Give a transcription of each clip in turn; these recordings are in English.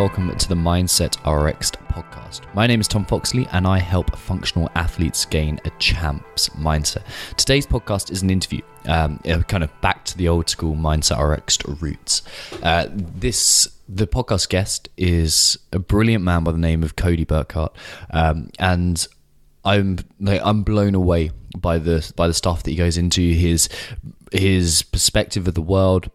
welcome to the Mindset RX podcast. My name is Tom Foxley and I help functional athletes gain a champ's mindset. Today's podcast is an interview, kind of back to the old school Mindset RX roots. The podcast guest is a brilliant man by the name of Cody Burkhart, and I'm blown away by the stuff that he goes into, his perspective of the world,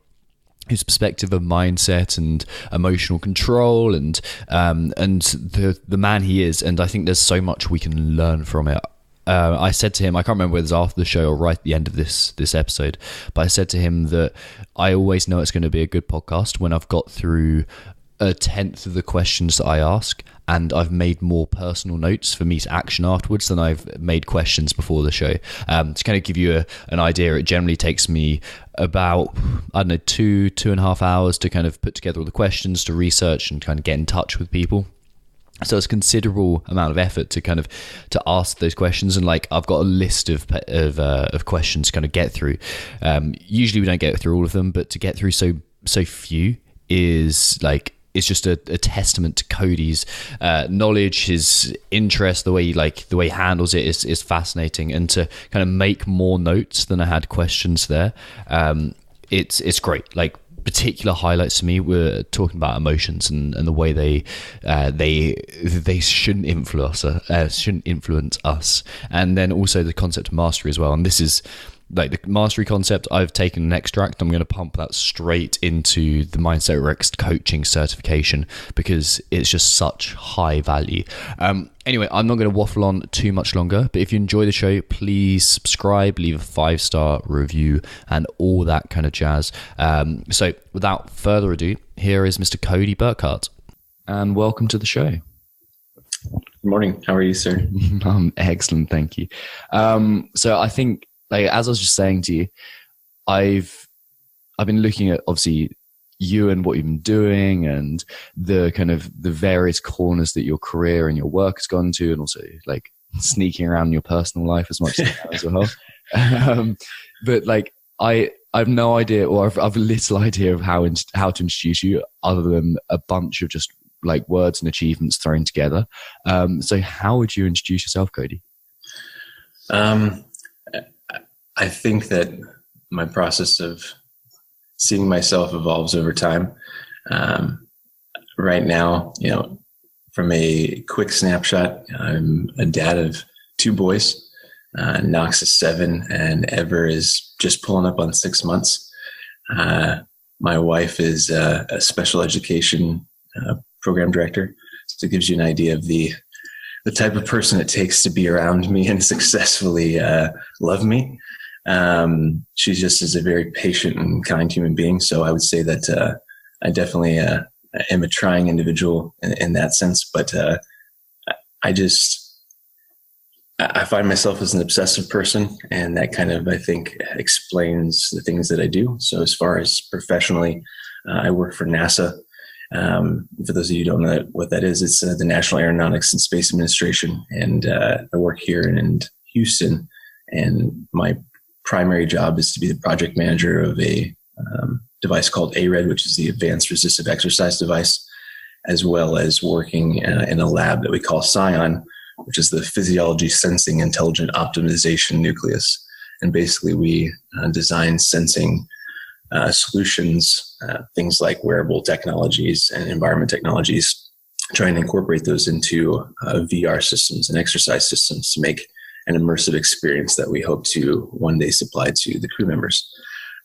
his perspective of mindset and emotional control, and the man he is. And I think there's so much we can learn from it. I said to him, I can't remember whether it was after the show or right at the end of this episode, but I said to him that I always know it's going to be a good podcast when I've got through a tenth of the questions that I ask, and I've made more personal notes for me to action afterwards than I've made questions before the show. To kind of give you an idea, it generally takes me about, 2.5 hours to kind of put together all the questions, to research and kind of get in touch with people. So it's a considerable amount of effort to ask those questions, and I've got a list of questions to kind of get through. Usually we don't get through all of them, but to get through so few is it's just a testament to Cody's knowledge, his interest, the way he handles it is fascinating, and to kind of make more notes than I had questions there. It's great. Particular highlights to me were talking about emotions and the way they shouldn't influence us, and then also the concept of mastery as well. And this is the mastery concept. I've taken an extract. I'm going to pump that straight into the Mindset RX coaching certification because it's just such high value. Anyway, I'm not going to waffle on too much longer, but if you enjoy the show, please subscribe, leave a 5-star review, and all that kind of jazz. So without further ado, here is Mr. Cody Burkhart, and welcome to the show. Good morning. How are you, sir? I'm excellent, thank you. So I think, as I was just saying to you, I've been looking at obviously you and what you've been doing, and the kind of the various corners that your career and your work has gone to, and also sneaking around in your personal life as much as well. But I have no idea, or I've little idea of how to introduce you other than a bunch of just words and achievements thrown together. So how would you introduce yourself, Cody? I think that my process of seeing myself evolves over time. Right now, from a quick snapshot, I'm a dad of 2 boys. Knox is 7 and Ever is just pulling up on 6 months. My wife is a special education program director. So it gives you an idea of the type of person it takes to be around me and successfully love me. She just is a very patient and kind human being. So I would say that I definitely am a trying individual in that sense. But I find myself as an obsessive person, and that kind of, I think, explains the things that I do. So as far as professionally, I work for NASA. For those of you who don't know what that is, it's the National Aeronautics and Space Administration. And I work here in Houston, and my primary job is to be the project manager of a device called ARED, which is the Advanced Resistive Exercise Device, as well as working in a lab that we call SCION, which is the Physiology Sensing Intelligent Optimization Nucleus. And basically we design sensing solutions, things like wearable technologies and environment technologies, trying to incorporate those into VR systems and exercise systems to make an immersive experience that we hope to one day supply to the crew members.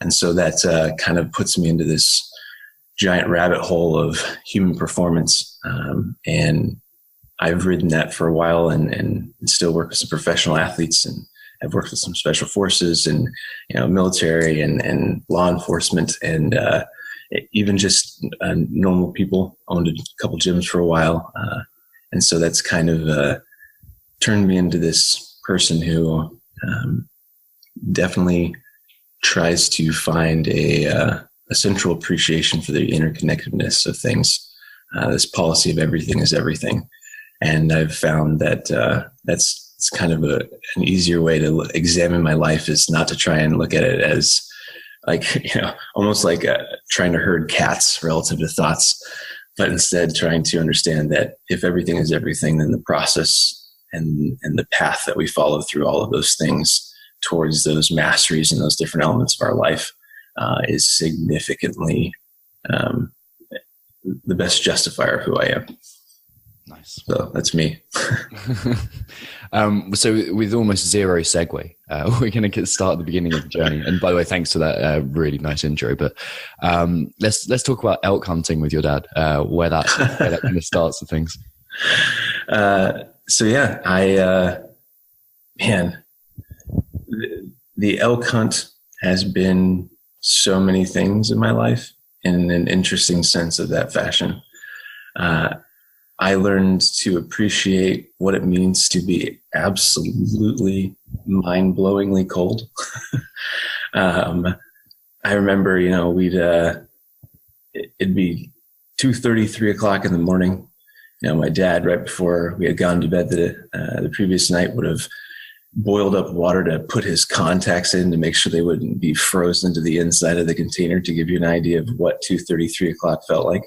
And so that kind of puts me into this giant rabbit hole of human performance. And I've ridden that for a while and still work with some professional athletes, and I've worked with some special forces and, military and law enforcement, and even just normal people. Owned a couple gyms for a while. And so that's kind of turned me into this person who definitely tries to find a central appreciation for the interconnectedness of things, this policy of everything is everything. And I've found that it's kind of an easier way to examine my life, is not to try and look at it as almost like trying to herd cats relative to thoughts, but instead trying to understand that if everything is everything, then the process and the path that we follow through all of those things towards those masteries and those different elements of our life is significantly the best justifier of who I am. Nice. So that's me. So with almost zero segue, we're going to start at the beginning of the journey. And by the way, thanks for that really nice intro. But let's talk about elk hunting with your dad, where that kind of starts the things. So yeah, the elk hunt has been so many things in my life in an interesting sense of that fashion. I learned to appreciate what it means to be absolutely mind-blowingly cold. I remember, it'd be 2:30, 3 o'clock in the morning. My dad, right before we had gone to bed the previous night, would have boiled up water to put his contacts in to make sure they wouldn't be frozen to the inside of the container, to give you an idea of what 2:30, 3 o'clock felt like.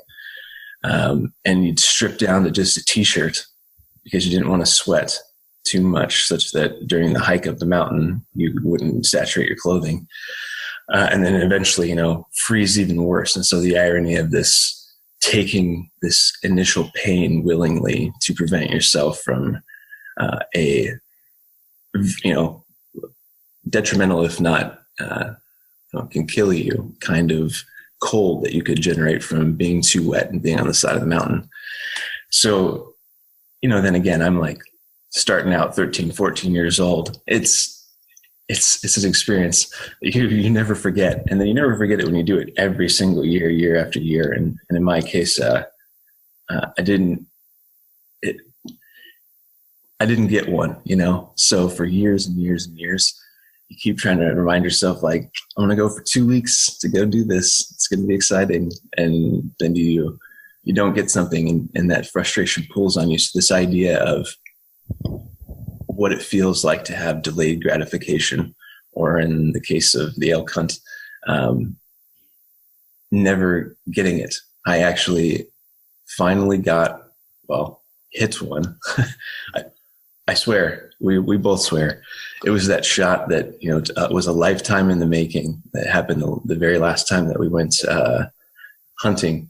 And you'd strip down to just a t-shirt because you didn't want to sweat too much, such that during the hike up the mountain, you wouldn't saturate your clothing. And then eventually, freeze even worse. And so the irony of this, taking this initial pain willingly to prevent yourself from detrimental, if not can kill you, kind of cold that you could generate from being too wet and being on the side of the mountain. So, then again, I'm like starting out 13, 14 years old. It's an experience that you never forget. And then you never forget it when you do it every single year, year after year. And in my case, I didn't get one, so for years and years and years, you keep trying to remind yourself, like, I'm going to go for 2 weeks to go do this. It's going to be exciting. And then you don't get something, and that frustration pulls on you. So this idea of what it feels like to have delayed gratification, or in the case of the elk hunt, never getting it. I actually finally hit one. I swear, we both swear. It was that shot that, was a lifetime in the making, that happened the very last time that we went hunting,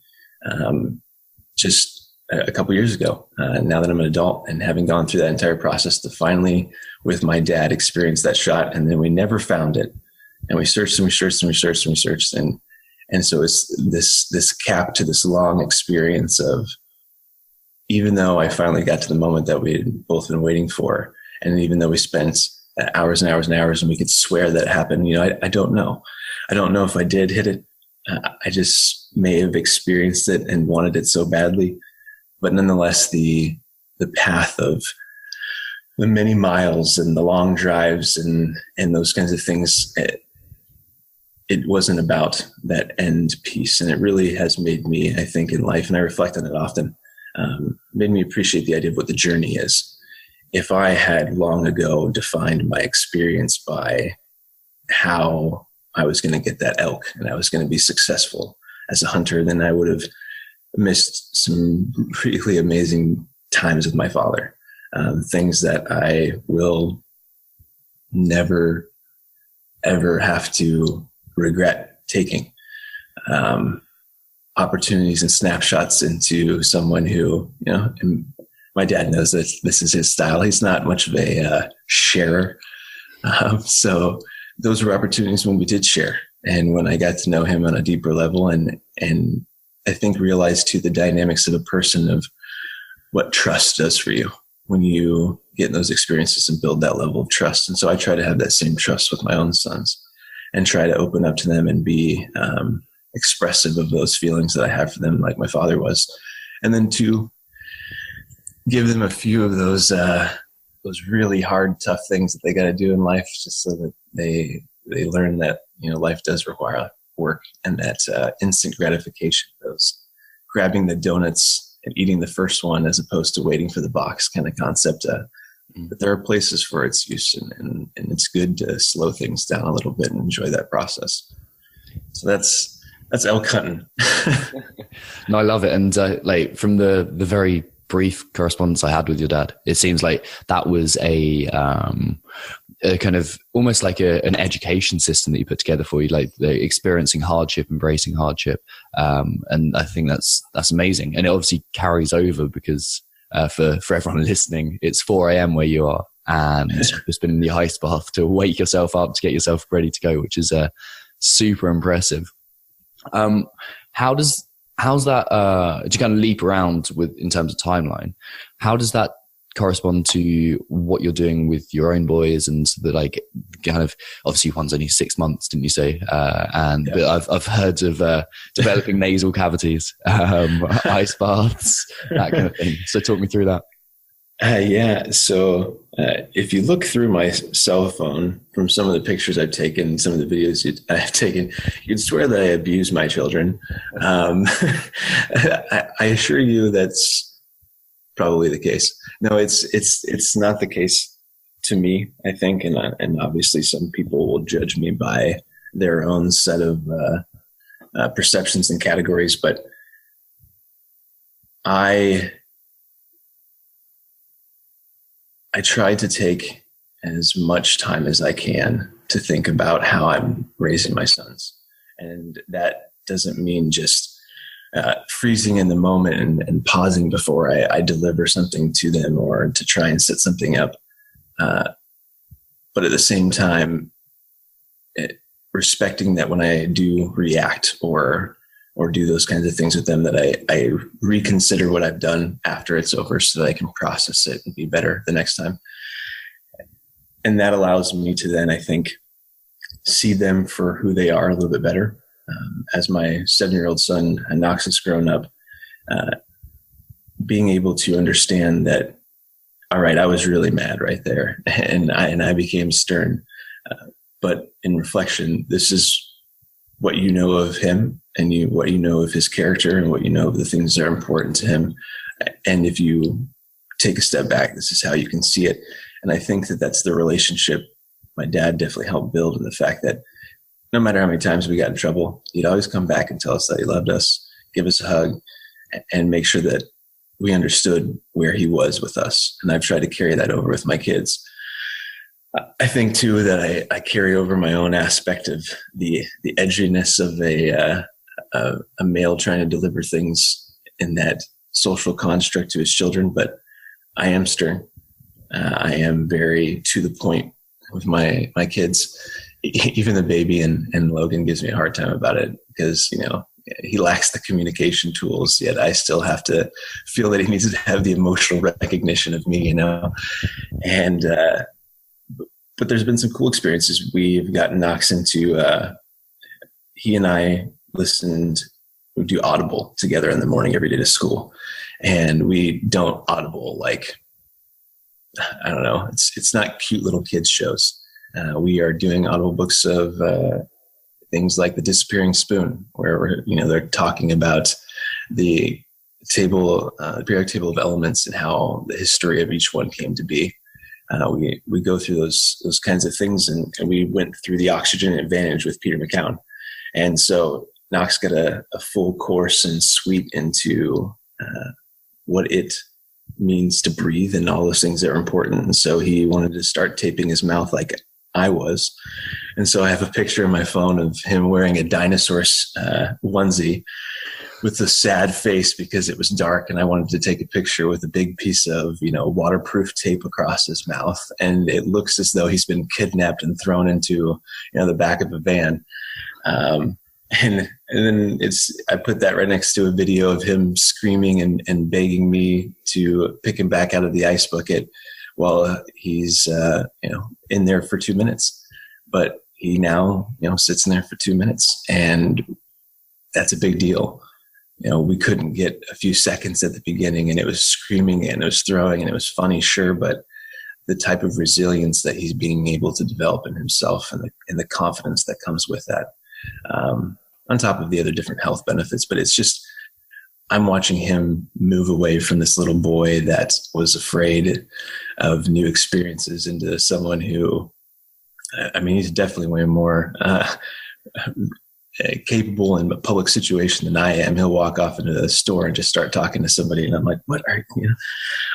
just a couple years ago. Now that I'm an adult and having gone through that entire process, to finally, with my dad, experience that shot. And then we never found it. And we searched and we searched and we searched and we searched. And so it's this cap to this long experience of, even though I finally got to the moment that we had both been waiting for, and even though we spent hours and hours and hours and we could swear that it happened, I don't know. I don't know if I did hit it. I just may have experienced it and wanted it so badly. But nonetheless, the path of the many miles and the long drives and those kinds of things, it wasn't about that end piece. And it really has made me, I think, in life, and I reflect on it often, made me appreciate the idea of what the journey is. If I had long ago defined my experience by how I was going to get that elk and I was going to be successful as a hunter, then I would have missed some really amazing times with my father. Things that I will never, ever have to regret taking. Opportunities and snapshots into someone who, and my dad knows that this is his style. He's not much of a sharer. So those were opportunities when we did share. And when I got to know him on a deeper level, and I think realized too the dynamics of a person, of what trust does for you when you get in those experiences and build that level of trust. And so I try to have that same trust with my own sons and try to open up to them and be expressive of those feelings that I have for them, like my father was. And then to give them a few of those really hard, tough things that they got to do in life, just so that they learn that, life does require work, and that instant gratification, those grabbing the donuts and eating the first one as opposed to waiting for the box kind of concept. But there are places for its use, and it's good to slow things down a little bit and enjoy that process. So That's elk hunting. No, I love it. And like from the very brief correspondence I had with your dad, it seems like that was a kind of almost like an education system that you put together for you, like the experiencing hardship, embracing hardship. And I think that's amazing. And it obviously carries over because for everyone listening, it's 4 a.m. where you are, and you've just been in the ice bath to wake yourself up to get yourself ready to go, which is super impressive. How's that, to kind of leap around with in terms of timeline, how does that correspond to what you're doing with your own boys and the like kind of, obviously one's only 6 months, didn't you say? But I've heard of developing nasal cavities, ice baths, that kind of thing. So talk me through that. So if you look through my cell phone from some of the pictures I've taken, some of the videos I've taken, you'd swear that I abuse my children. I assure you that's probably the case. No, it's not the case to me, I think. And obviously some people will judge me by their own set of perceptions and categories, but I try to take as much time as I can to think about how I'm raising my sons. And that doesn't mean just freezing in the moment and pausing before I deliver something to them or to try and set something up. But at the same time, respecting that when I do react or do those kinds of things with them, that I reconsider what I've done after it's over so that I can process it and be better the next time. And that allows me to then, I think, see them for who they are a little bit better. As my 7-year-old son, Knox, has grown up, being able to understand that, all right, I was really mad right there and I became stern. But in reflection, this is what you know of him and what you know of his character and what you know of the things that are important to him. And if you take a step back, this is how you can see it. And I think that that's the relationship my dad definitely helped build, in the fact that no matter how many times we got in trouble, he'd always come back and tell us that he loved us, give us a hug, and make sure that we understood where he was with us. And I've tried to carry that over with my kids. I think too that I carry over my own aspect of the edginess of a male trying to deliver things in that social construct to his children. But I am stern. I am very to the point with my kids. Even the baby and Logan gives me a hard time about it because, he lacks the communication tools, yet I still have to feel that he needs to have the emotional recognition of me, and, but there's been some cool experiences. We've gotten Knox into, he and I we do Audible together in the morning every day to school. And we don't Audible like, I don't know, it's not cute little kids shows. We are doing Audible books of things like The Disappearing Spoon, where they're talking about the periodic table of elements and how the history of each one came to be. We go through those kinds of things, and we went through the oxygen advantage with Peter McCown. And so Knox got a full course and suite into what it means to breathe and all those things that are important. And so he wanted to start taping his mouth like I was. And so I have a picture on my phone of him wearing a dinosaur onesie with a sad face because it was dark, and I wanted to take a picture with a big piece of, waterproof tape across his mouth. And it looks as though he's been kidnapped and thrown into, the back of a van. And then I put that right next to a video of him screaming and begging me to pick him back out of the ice bucket while he's, in there for 2 minutes. But he now, sits in there for 2 minutes, and that's a big deal. We couldn't get a few seconds at the beginning, and it was screaming and it was throwing and it was funny, sure. But the type of resilience that he's being able to develop in himself and the confidence that comes with that, on top of the other different health benefits. But it's just, I'm watching him move away from this little boy that was afraid of new experiences into someone who, he's definitely way more capable in a public situation than I am. He'll walk off into the store and just start talking to somebody. And I'm like, what are you?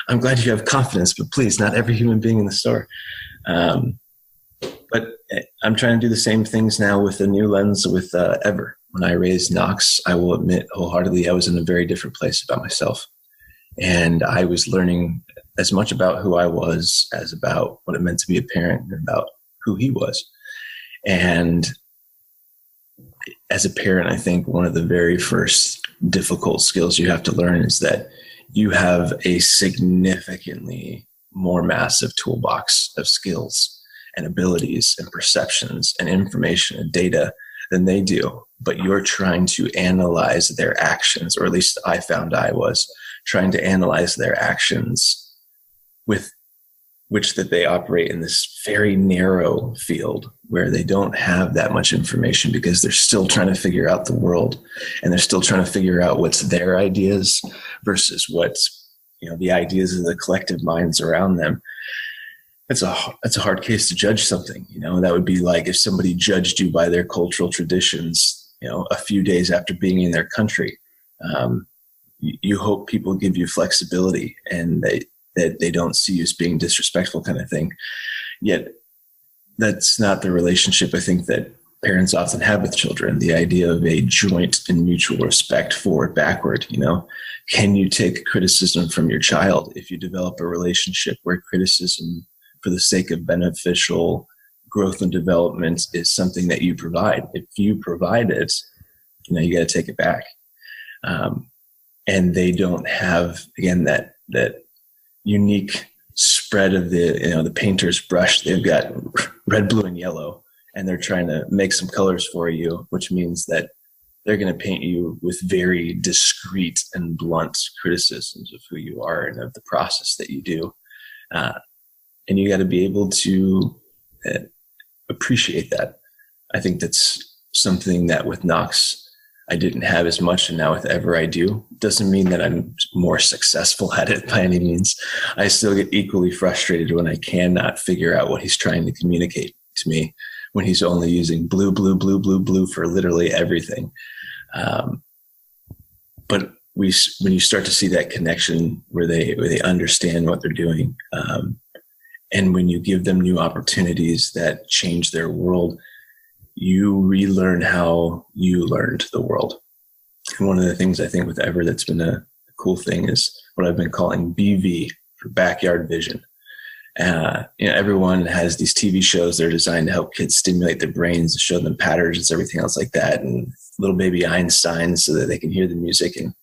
I'm glad you have confidence, but please, not every human being in the store. But I'm trying to do the same things now with a new lens with Ever. When I raised Knox, I will admit wholeheartedly, I was in a very different place about myself. And I was learning as much about who I was as about what it meant to be a parent and about who he was. And as a parent, I think one of the very first difficult skills you have to learn is that you have a significantly more massive toolbox of skills and abilities and perceptions and information and data than they do. But you're trying to analyze their actions, or at least I found I was trying to analyze their actions with which that they operate in this very narrow field where they don't have that much information because they're still trying to figure out the world, and they're still trying to figure out what's their ideas versus what's, the ideas of the collective minds around them. That's a hard case to judge something. That would be like if somebody judged you by their cultural traditions, a few days after being in their country. You hope people give you flexibility and that they don't see you as being disrespectful, kind of thing. Yet that's not the relationship I think that parents often have with children. The idea of a joint and mutual respect, forward, backward. Can you take criticism from your child if you develop a relationship where criticism for the sake of beneficial growth and development is something that you provide? If you provide it, you got to take it back. And they don't have, again, that unique spread of the painter's brush. They've got red, blue, and yellow, and they're trying to make some colors for you, which means that they're going to paint you with very discreet and blunt criticisms of who you are and of the process that you do. And you got to be able to appreciate that. I think that's something that with Knox, I didn't have as much, and now with Ever I do. Doesn't mean that I'm more successful at it by any means. I still get equally frustrated when I cannot figure out what he's trying to communicate to me when he's only using blue, blue, blue, blue, blue for literally everything. But when you start to see that connection where they understand what they're doing, and when you give them new opportunities that change their world, you relearn how you learned the world. And one of the things I think with Ever that's been a cool thing is what I've been calling BV, for backyard vision. Everyone has these TV shows that are designed to help kids stimulate their brains, show them patterns and everything else like that, and little baby Einstein so that they can hear the music. And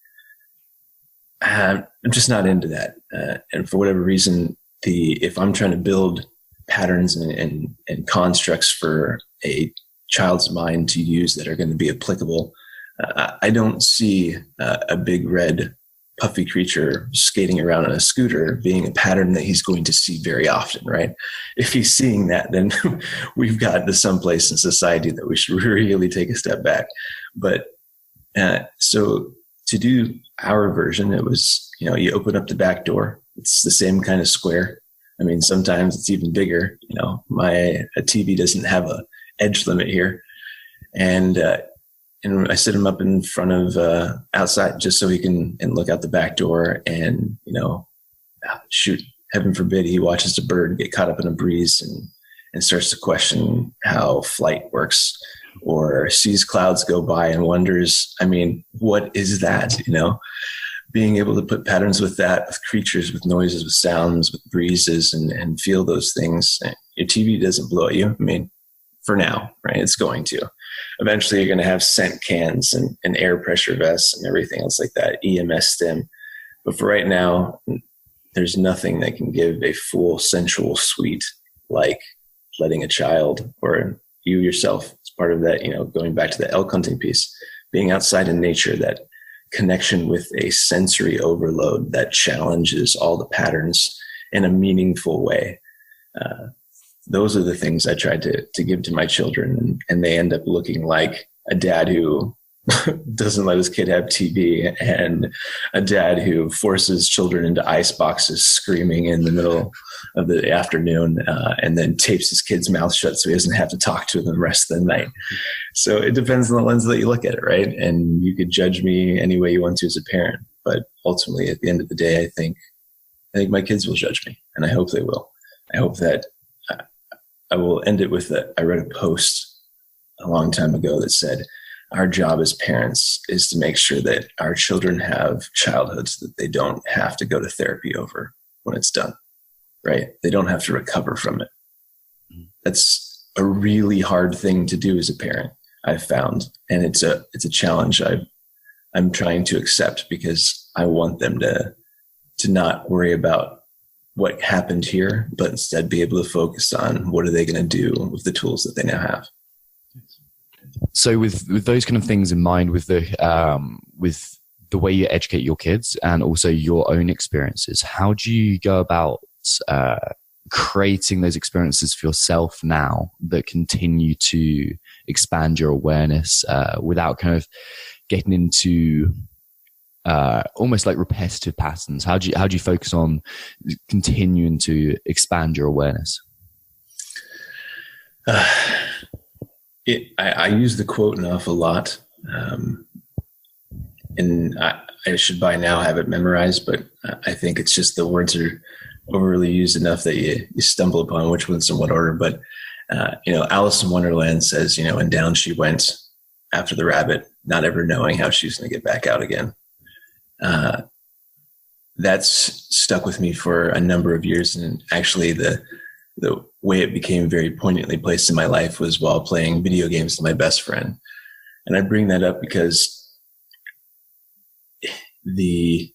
I'm just not into that. And for whatever reason, if I'm trying to build patterns and constructs for a child's mind to use that are going to be applicable, I don't see a big red puffy creature skating around on a scooter being a pattern that he's going to see very often, right? If he's seeing that, then we've gotten to some place in society that we should really take a step back. But so to do our version, it was, you open up the back door. It's the same kind of square. I mean, sometimes it's even bigger. A TV doesn't have a edge limit here. And I set him up in front of outside just so he can look out the back door and, shoot, heaven forbid, he watches a bird get caught up in a breeze and starts to question how flight works, or sees clouds go by and wonders, what is that? Being able to put patterns with that, with creatures, with noises, with sounds, with breezes, and feel those things. Your TV doesn't blow at you. For now, right? It's going to. Eventually, you're going to have scent cans and air pressure vests and everything else like that, EMS stim. But for right now, there's nothing that can give a full sensual suite like letting a child or you yourself, as part of that, going back to the elk hunting piece, being outside in nature, that connection with a sensory overload that challenges all the patterns in a meaningful way. Those are the things I tried to give to my children, and they end up looking like a dad who doesn't let his kid have TV, and a dad who forces children into ice boxes screaming in the middle of the afternoon, and then tapes his kid's mouth shut so he doesn't have to talk to them the rest of the night. So it depends on the lens that you look at it, right? And you could judge me any way you want to as a parent, but ultimately at the end of the day, I think my kids will judge me, and I hope they will. I hope that I will end it with that. I read a post a long time ago that said, our job as parents is to make sure that our children have childhoods that they don't have to go to therapy over when it's done, right? They don't have to recover from it. That's a really hard thing to do as a parent, I've found. And it's a challenge I'm trying to accept, because I want them to not worry about what happened here, but instead be able to focus on what are they going to do with the tools that they now have. So with those kind of things in mind, with the way you educate your kids and also your own experiences, how do you go about creating those experiences for yourself now that continue to expand your awareness without kind of getting into almost like repetitive patterns? How do you focus on continuing to expand your awareness? I use the quote an awful lot, and I should by now have it memorized, but I think it's just the words are overly used enough that you stumble upon which one's in what order. But Alice in Wonderland says, and down she went after the rabbit, not ever knowing how she's going to get back out again. That's stuck with me for a number of years, and actually the way it became very poignantly placed in my life was while playing video games with my best friend. And I bring that up because the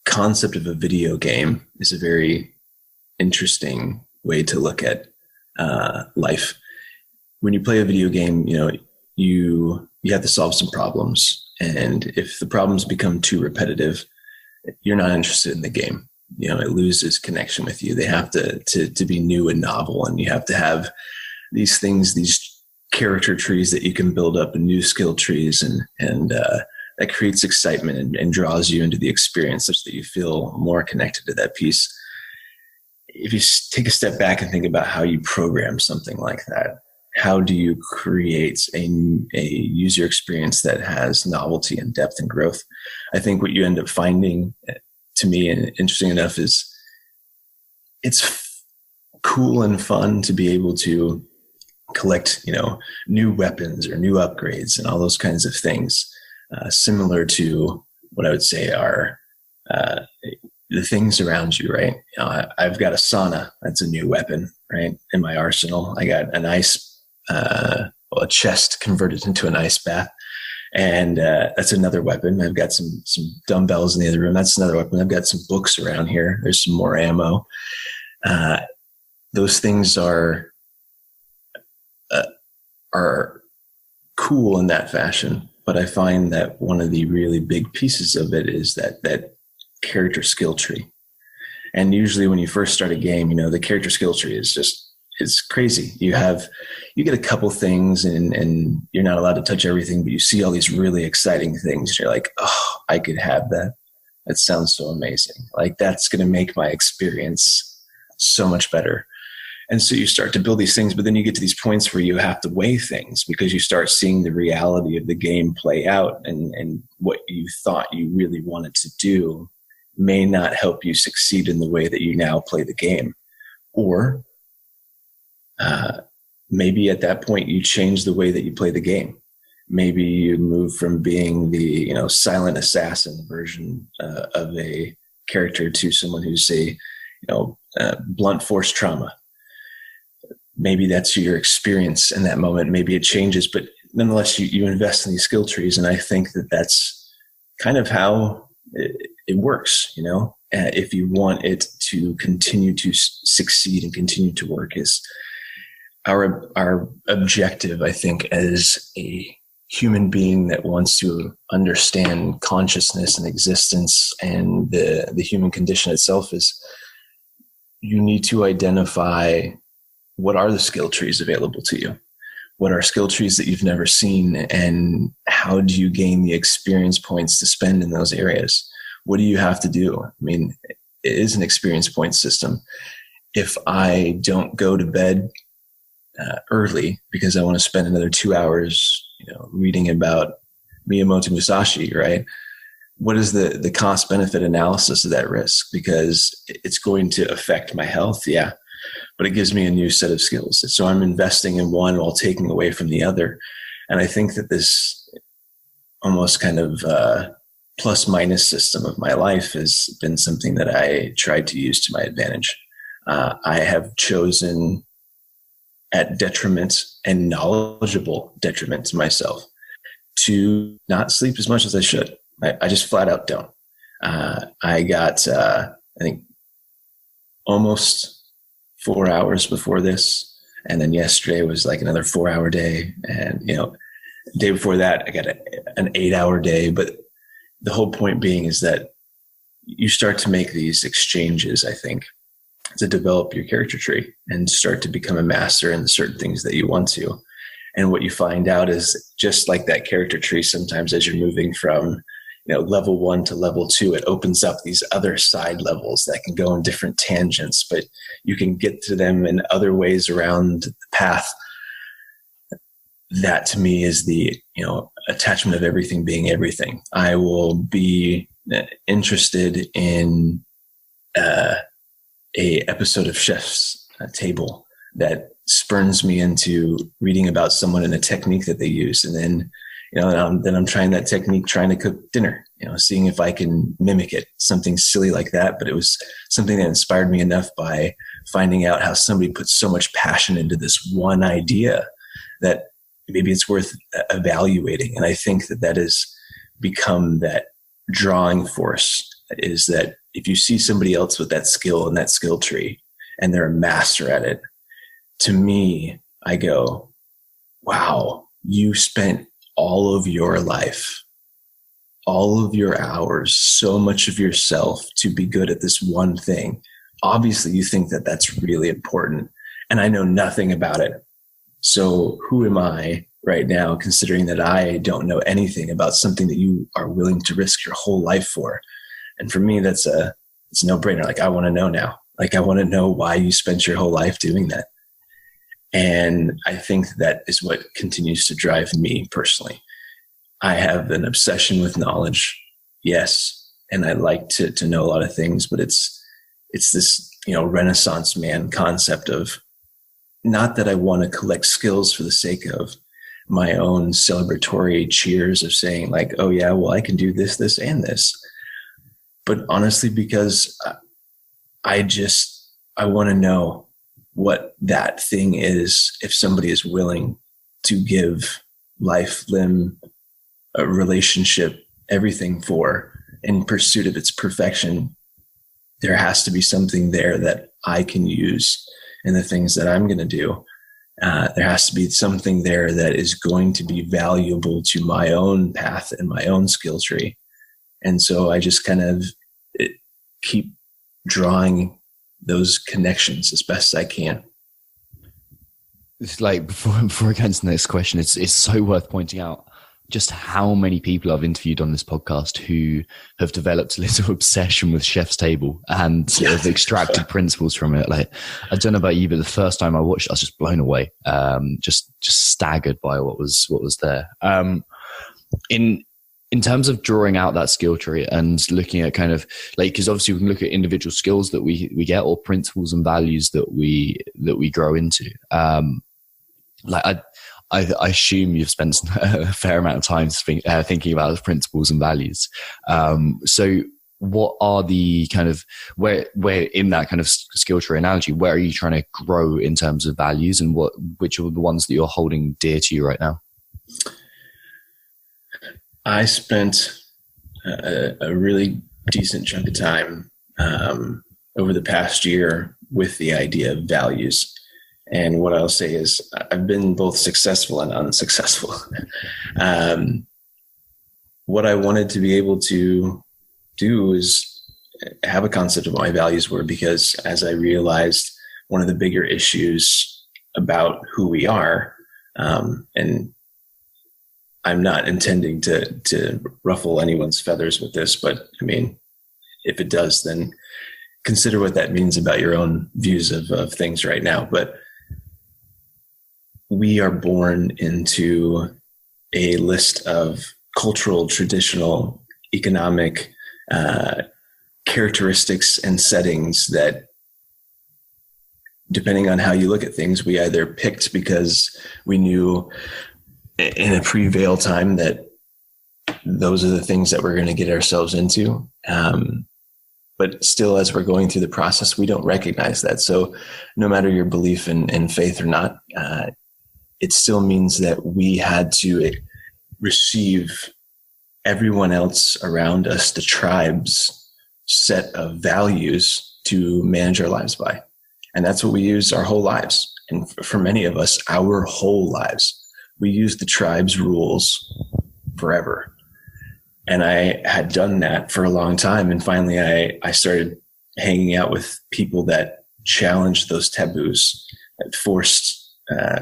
concept of a video game is a very interesting way to look at life. When you play a video game, you have to solve some problems. And if the problems become too repetitive, you're not interested in the game. It loses connection with you. They have to be new and novel, and you have to have these things, these character trees that you can build up, and new skill trees, and that creates excitement and draws you into the experience such that you feel more connected to that piece. If you take a step back and think about how you program something like that, how do you create a user experience that has novelty and depth and growth? I think what you end up finding, to me, and interesting enough, is it's cool and fun to be able to collect, new weapons or new upgrades and all those kinds of things, similar to what I would say are the things around you, right? I've got a sauna. That's a new weapon, right? In my arsenal. I got an a chest converted into an ice bath. And that's another weapon. I've got some dumbbells in the other room. That's another weapon. I've got some books around here. There's some more ammo. Those things are cool in that fashion. But I find that one of the really big pieces of it is that character skill tree. And usually when you first start a game, the character skill tree is it's crazy. You get a couple things and you're not allowed to touch everything, but you see all these really exciting things. You're like, oh, I could have that. That sounds so amazing. Like, that's going to make my experience so much better. And so you start to build these things, but then you get to these points where you have to weigh things because you start seeing the reality of the game play out, and what you thought you really wanted to do may not help you succeed in the way that you now play the game. Or maybe at that point you change the way that you play the game. Maybe you move from being the silent assassin version of a character to someone who's blunt force trauma. Maybe that's your experience in that moment. Maybe it changes, but nonetheless, you invest in these skill trees, and I think that that's kind of how it works. If you want it to continue to succeed and continue to work, is our objective, I think, as a human being that wants to understand consciousness and existence and the human condition itself, is you need to identify what are the skill trees available to you. What are skill trees that you've never seen? And how do you gain the experience points to spend in those areas? What do you have to do? I mean, it is an experience point system. If I don't go to bed early because I want to spend another 2 hours, reading about Miyamoto Musashi, right? What is the cost benefit analysis of that risk? Because it's going to affect my health. Yeah. But it gives me a new set of skills. So I'm investing in one while taking away from the other. And I think that this almost kind of plus minus system of my life has been something that I tried to use to my advantage. I have chosen at detriment and knowledgeable detriment to myself to not sleep as much as I should. I just flat out don't. I got, I think, almost 4 hours before this. And then yesterday was like another 4-hour day. And, the day before that, I got an 8-hour day. But the whole point being is that you start to make these exchanges, I think, to develop your character tree and start to become a master in the certain things that you want to. And what you find out is just like that character tree, sometimes as you're moving from level 1 to level 2, it opens up these other side levels that can go in different tangents, but you can get to them in other ways around the path. That to me is the, attachment of everything being everything. I will be interested in a episode of Chef's Table that spurns me into reading about someone and a technique that they use. And then, then I'm trying that technique, trying to cook dinner, seeing if I can mimic it, something silly like that. But it was something that inspired me enough by finding out how somebody put so much passion into this one idea that maybe it's worth evaluating. And I think that has become that drawing force, is that if you see somebody else with that skill and that skill tree and they're a master at it, to me, I go, wow, you spent all of your life, all of your hours, so much of yourself to be good at this one thing. Obviously, you think that that's really important, and I know nothing about it. So who am I right now, considering that I don't know anything about something that you are willing to risk your whole life for? And for me, it's a no-brainer. Like, I want to know now. Like, I want to know why you spent your whole life doing that. And I think that is what continues to drive me personally. I have an obsession with knowledge, yes, and I like to know a lot of things, but it's this Renaissance man concept of, not that I want to collect skills for the sake of my own celebratory cheers of saying like, oh yeah, well, I can do this, this, and this, but honestly, because I want to know what that thing is. If somebody is willing to give life, limb, a relationship, everything for, in pursuit of its perfection, there has to be something there that I can use in the things that I'm going to do. There has to be something there that is going to be valuable to my own path and my own skill tree. And so I just kind of keep drawing those connections as best as I can. It's like, before I get into the next question, it's so worth pointing out just how many people I've interviewed on this podcast who have developed a little obsession with Chef's Table and have extracted principles from it. Like, I don't know about you, but the first time I watched it, I was just blown away. Just staggered by what was there. In terms of drawing out that skill tree and looking at kind of like, because obviously we can look at individual skills that we get, or principles and values that we grow into. I assume you've spent a fair amount of time thinking about principles and values. So what are the kind of, where in that kind of skill tree analogy, where are you trying to grow in terms of values, and which are the ones that you're holding dear to you right now? I spent a really decent chunk of time over the past year with the idea of values. And what I'll say is I've been both successful and unsuccessful. What I wanted to be able to do is have a concept of what my values were, because as I realized, one of the bigger issues about who we are And I'm not intending to ruffle anyone's feathers with this, but I mean, if it does, then consider what that means about your own views of things right now. But we are born into a list of cultural, traditional, economic characteristics and settings that, depending on how you look at things, we either picked because we knew in a pre-veil time that those are the things that we're going to get ourselves into. But still, as we're going through the process, we don't recognize that. So no matter your belief in faith or not, it still means that we had to receive everyone else around us, the tribe's set of values to manage our lives by. And that's what we use our whole lives. And for many of us, our whole lives, we use the tribe's rules forever. And I had done that for a long time. And finally, I started hanging out with people that challenged those taboos, that forced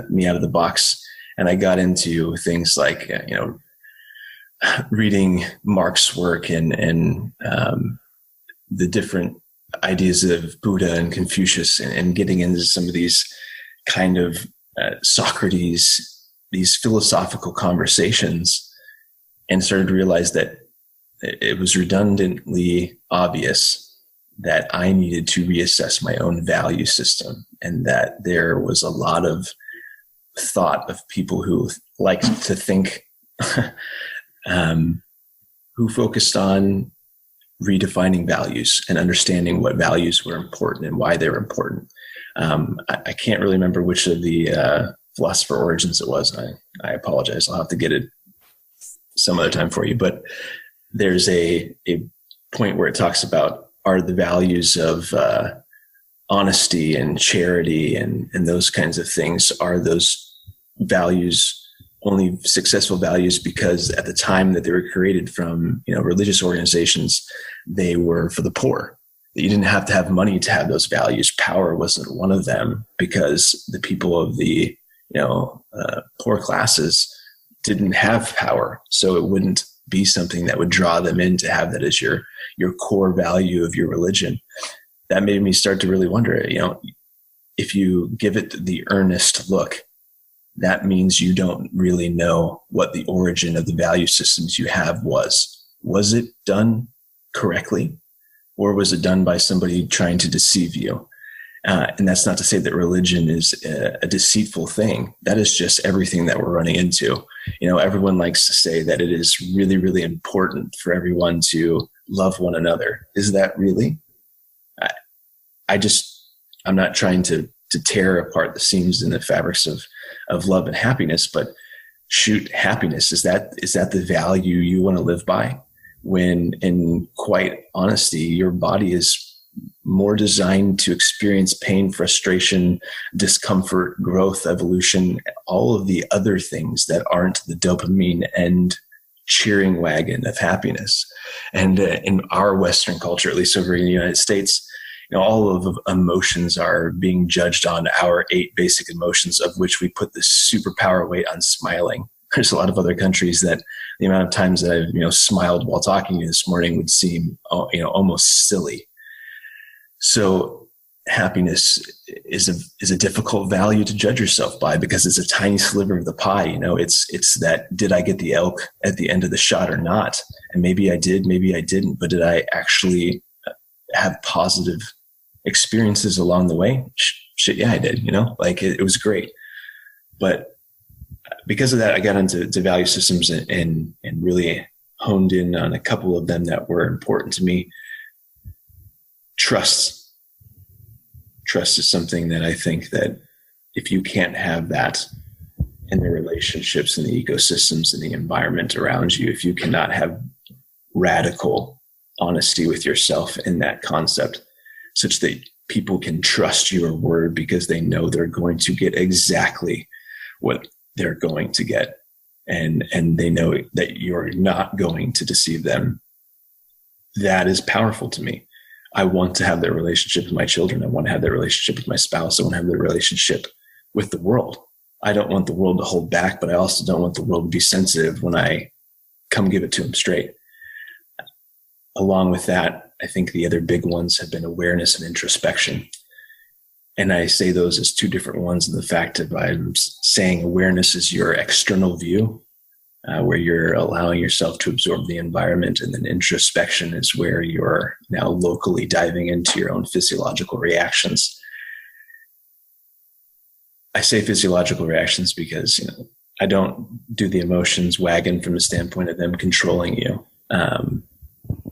me out of the box. And I got into things like, reading Mark's work and the different ideas of Buddha and Confucius, and getting into some of these kind of Socrates, these philosophical conversations, and started to realize that it was redundantly obvious that I needed to reassess my own value system, and that there was a lot of thought of people who liked to think, who focused on redefining values and understanding what values were important and why they were important. I can't really remember which of the philosopher origins it was. I apologize. I'll have to get it some other time for you. But there's a point where it talks about, are the values of honesty and charity and those kinds of things, are those values only successful values because at the time that they were created from, religious organizations, they were for the poor. You didn't have to have money to have those values. Power wasn't one of them, because the people of the, poor classes didn't have power. So it wouldn't be something that would draw them in to have that as your core value of your religion. That made me start to really wonder, if you give it the earnest look, that means you don't really know what the origin of the value systems you have was. Was it done correctly, or was it done by somebody trying to deceive you? And that's not to say that religion is a deceitful thing. That is just everything that we're running into. Everyone likes to say that it is really, really important for everyone to love one another. Is that really? I'm not trying to tear apart the seams in the fabrics of love and happiness, but shoot, happiness, is that the value you want to live by? When, in quite honesty, your body is more designed to experience pain, frustration, discomfort, growth, evolution, all of the other things that aren't the dopamine and cheering wagon of happiness. And in our Western culture, at least over in the United States, all of emotions are being judged on our 8 basic emotions, of which we put this superpower weight on smiling. There's a lot of other countries that the amount of times that I've smiled while talking to you this morning would seem almost silly. So happiness is a difficult value to judge yourself by, because it's a tiny sliver of the pie. It's that, did I get the elk at the end of the shot or not? And maybe I did, maybe I didn't, but did I actually have positive experiences along the way? Shit, yeah, I did. It was great. But because of that, I got into value systems and really honed in on a couple of them that were important to me. Trust is something that I think that if you can't have that in the relationships and the ecosystems and the environment around you, if you cannot have radical honesty with yourself in that concept, such that people can trust your word because they know they're going to get exactly what they're going to get, and they know that you're not going to deceive them, that is powerful to me. I want to have that relationship with my children. I want to have that relationship with my spouse. I want to have that relationship with the world. I don't want the world to hold back, but I also don't want the world to be sensitive when I come give it to them straight. Along with that, I think the other big ones have been awareness and introspection. And I say those as two different ones in the fact that I'm saying awareness is your external view, where you're allowing yourself to absorb the environment. And then introspection is where you're now locally diving into your own physiological reactions. I say physiological reactions because, I don't do the emotions wagon from the standpoint of them controlling you,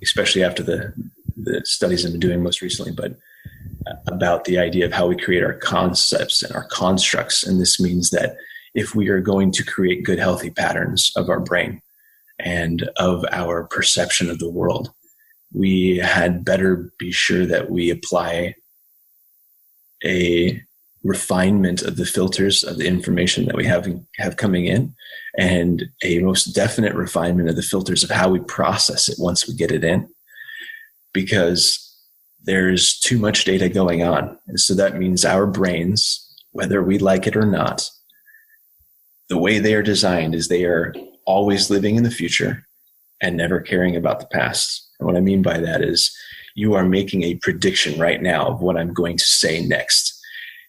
especially after the studies I've been doing most recently, but about the idea of how we create our concepts and our constructs. And this means that if we are going to create good, healthy patterns of our brain and of our perception of the world, we had better be sure that we apply a refinement of the filters of the information that we have coming in, and a most definite refinement of the filters of how we process it once we get it in, because there's too much data going on. And so that means our brains, whether we like it or not, the way they are designed is they are always living in the future and never caring about the past. And what I mean by that is you are making a prediction right now of what I'm going to say next.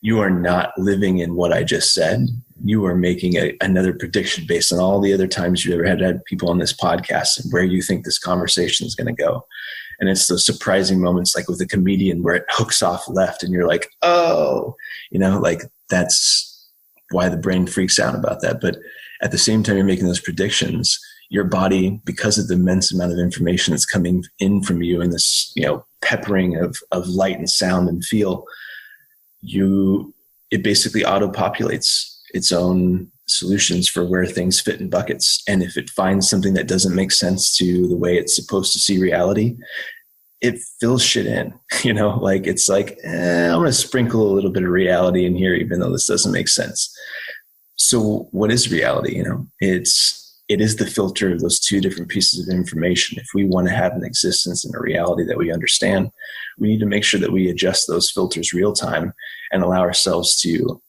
You are not living in what I just said. You are making another prediction based on all the other times you've ever had people on this podcast and where you think this conversation is going to go. And it's those surprising moments, like with a comedian, where it hooks off left and you're like, oh, like that's why the brain freaks out about that. But at the same time you're making those predictions, your body, because of the immense amount of information that's coming in from you and this, peppering of light and sound and feel, it basically auto-populates its own solutions for where things fit in buckets. And if it finds something that doesn't make sense to the way it's supposed to see reality, it fills shit in, it's like, I'm going to sprinkle a little bit of reality in here, even though this doesn't make sense. So what is reality? It is the filter of those two different pieces of information. If we want to have an existence and a reality that we understand, we need to make sure that we adjust those filters real time and allow ourselves to,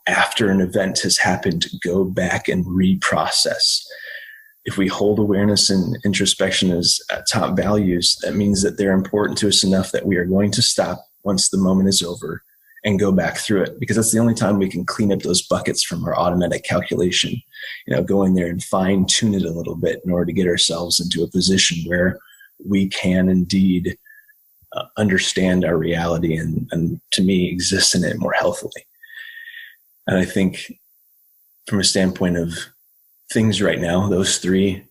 after an event has happened, go back and reprocess. If we hold awareness and introspection as top values, that means that they're important to us enough that we are going to stop once the moment is over and go back through it, because that's the only time we can clean up those buckets from our automatic calculation, go in there and fine tune it a little bit in order to get ourselves into a position where we can indeed understand our reality and to me, exist in it more healthily. And I think from a standpoint of things right now, those three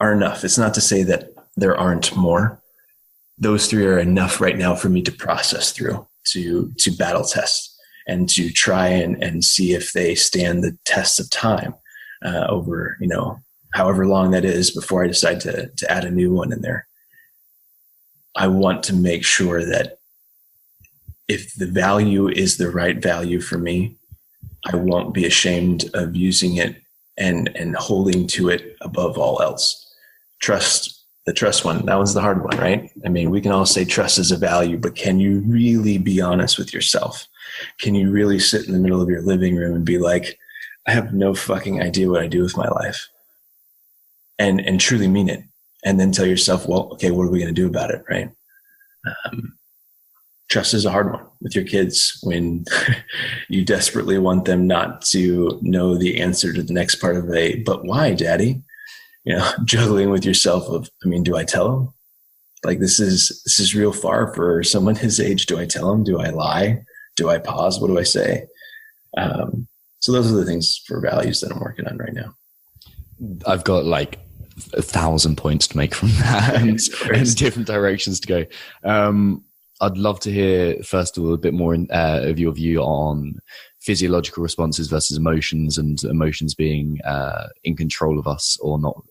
are enough. It's not to say that there aren't more. Those three are enough right now for me to process through, to battle test, and to try and see if they stand the test of time over, however long that is before I decide to add a new one in there. I want to make sure that if the value is the right value for me, I won't be ashamed of using it and holding to it above all else. The trust one, that one's the hard one, right? I mean, we can all say trust is a value, but can you really be honest with yourself? Can you really sit in the middle of your living room and be like, I have no fucking idea what I do with my life, and truly mean it? And then tell yourself, well, okay, what are we going to do about it, right? Trust is a hard one with your kids when you desperately want them not to know the answer to the next part of but why, daddy? Juggling with yourself of, do I tell them? Like, this is real far for someone his age. Do I tell them? Do I lie? Do I pause? What do I say? So those are the things for values that I'm working on right now. I've got like 1,000 points to make from that and different directions to go. I'd love to hear, first of all, a bit more of your view on physiological responses versus emotions, and emotions being in control of us or not,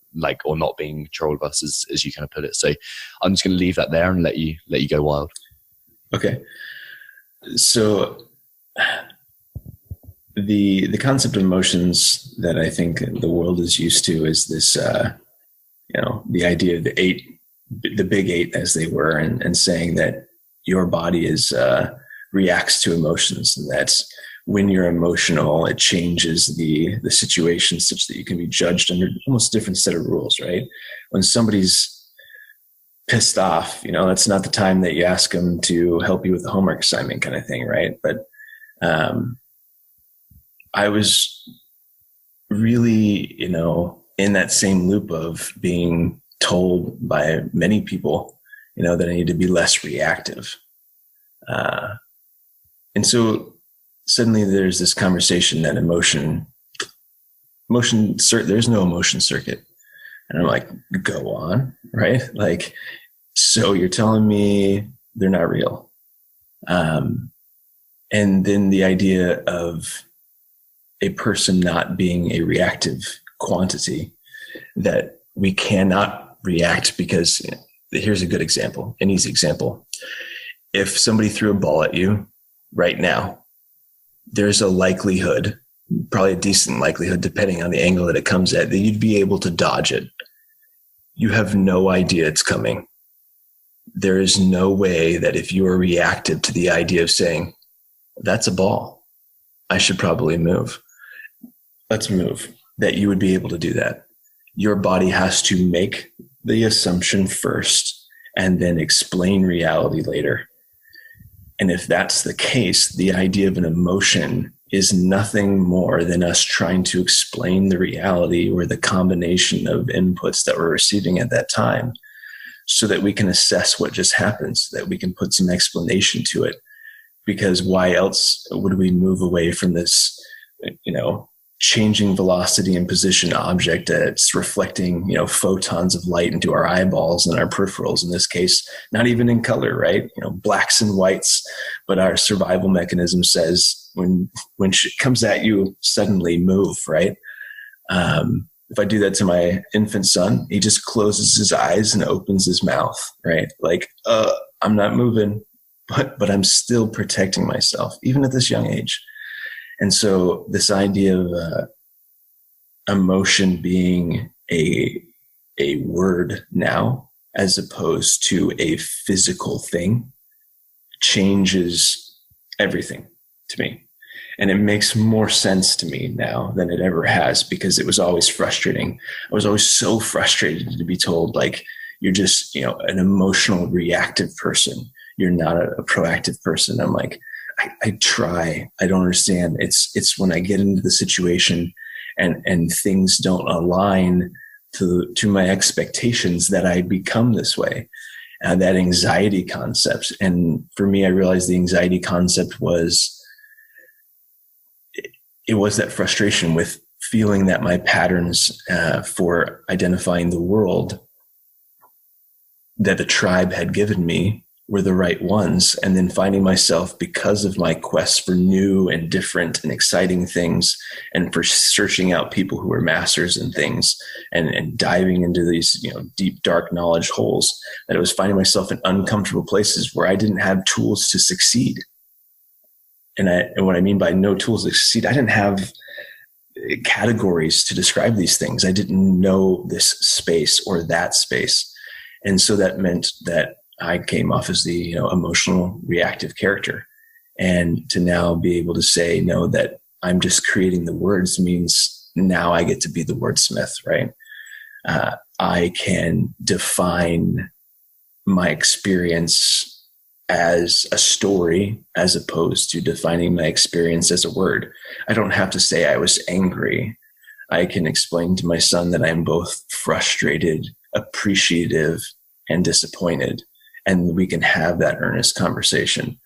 or not being in control of us, as you kind of put it. So I'm just going to leave that there and let you go wild. Okay. So the concept of emotions that I think the world is used to is this, the idea of the big eight, as they were, and saying that your body is reacts to emotions. And that's when you're emotional, it changes the situation such that you can be judged under almost a different set of rules, right? When somebody's pissed off, that's not the time that you ask them to help you with the homework assignment kind of thing, right? But I was really, in that same loop of being told by many people, that I need to be less reactive. And so suddenly there's this conversation that there's no emotion circuit. And I'm like, go on, right? Like, so you're telling me they're not real. And then the idea of a person not being a reactive quantity, that we cannot react because here's a good example, an easy example. If somebody threw a ball at you right now, there's a likelihood, probably a decent likelihood, depending on the angle that it comes at, that you'd be able to dodge it. You have no idea it's coming. There is no way that if you are reactive to the idea of saying, that's a ball, I should probably move, let's move, that you would be able to do that. Your body has to make the assumption first and then explain reality later. And if that's the case, the idea of an emotion is nothing more than us trying to explain the reality or the combination of inputs that we're receiving at that time so that we can assess what just happened, so that we can put some explanation to it. Because why else would we move away from this, changing velocity and position object that's reflecting, photons of light into our eyeballs and our peripherals, in this case, not even in color, right? Blacks and whites, but our survival mechanism says when shit comes at you, suddenly move, right? If I do that to my infant son, he just closes his eyes and opens his mouth, right? Like, I'm not moving, but I'm still protecting myself, even at this young age. And so this idea of emotion being a word now, as opposed to a physical thing, changes everything to me. And it makes more sense to me now than it ever has, because it was always frustrating. I was always so frustrated to be told, like, you're just, an emotional reactive person. You're not a proactive person. I'm like, I try. I don't understand. It's when I get into the situation and things don't align to my expectations that I become this way. That anxiety concept. And for me, I realized the anxiety concept was that frustration with feeling that my patterns for identifying the world that the tribe had given me were the right ones. And then finding myself, because of my quest for new and different and exciting things, and for searching out people who were masters in things and diving into these, deep, dark knowledge holes, that I was finding myself in uncomfortable places where I didn't have tools to succeed. And what I mean by no tools to succeed, I didn't have categories to describe these things. I didn't know this space or that space. And so that meant that I came off as the, emotional reactive character. And to now be able to say, no, that I'm just creating the words means now I get to be the wordsmith, right? I can define my experience as a story as opposed to defining my experience as a word. I don't have to say I was angry. I can explain to my son that I'm both frustrated, appreciative, and disappointed. And we can have that earnest conversation.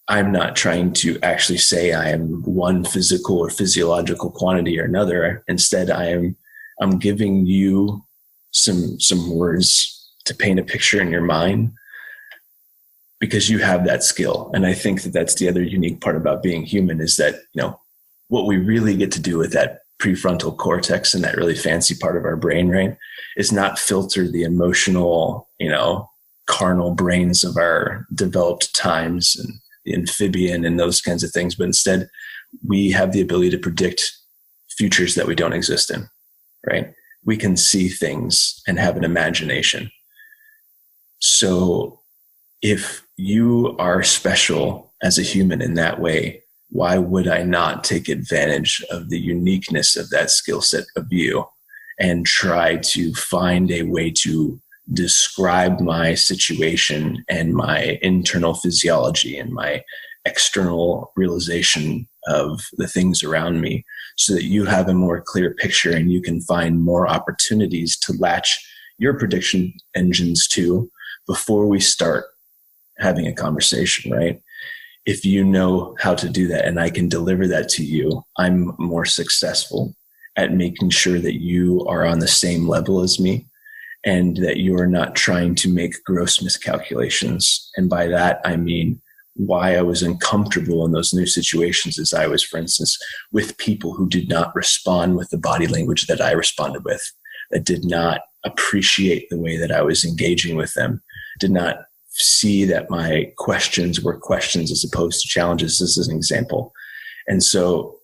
I'm not trying to actually say I am one physical or physiological quantity or another. Instead, I'm giving you some words to paint a picture in your mind, because you have that skill. And I think that that's the other unique part about being human, is that, what we really get to do with that prefrontal cortex and that really fancy part of our brain, right, is not filter the emotional, carnal brains of our developed times and the amphibian and those kinds of things. But instead, we have the ability to predict futures that we don't exist in, right? We can see things and have an imagination. So if you are special as a human in that way, why would I not take advantage of the uniqueness of that skill set of you and try to find a way to describe my situation and my internal physiology and my external realization of the things around me so that you have a more clear picture and you can find more opportunities to latch your prediction engines to before we start having a conversation, right? If you know how to do that and I can deliver that to you, I'm more successful at making sure that you are on the same level as me and that you are not trying to make gross miscalculations. And by that, I mean why I was uncomfortable in those new situations as I was, for instance, with people who did not respond with the body language that I responded with, that did not appreciate the way that I was engaging with them, did not see that my questions were questions as opposed to challenges. This is an example. And so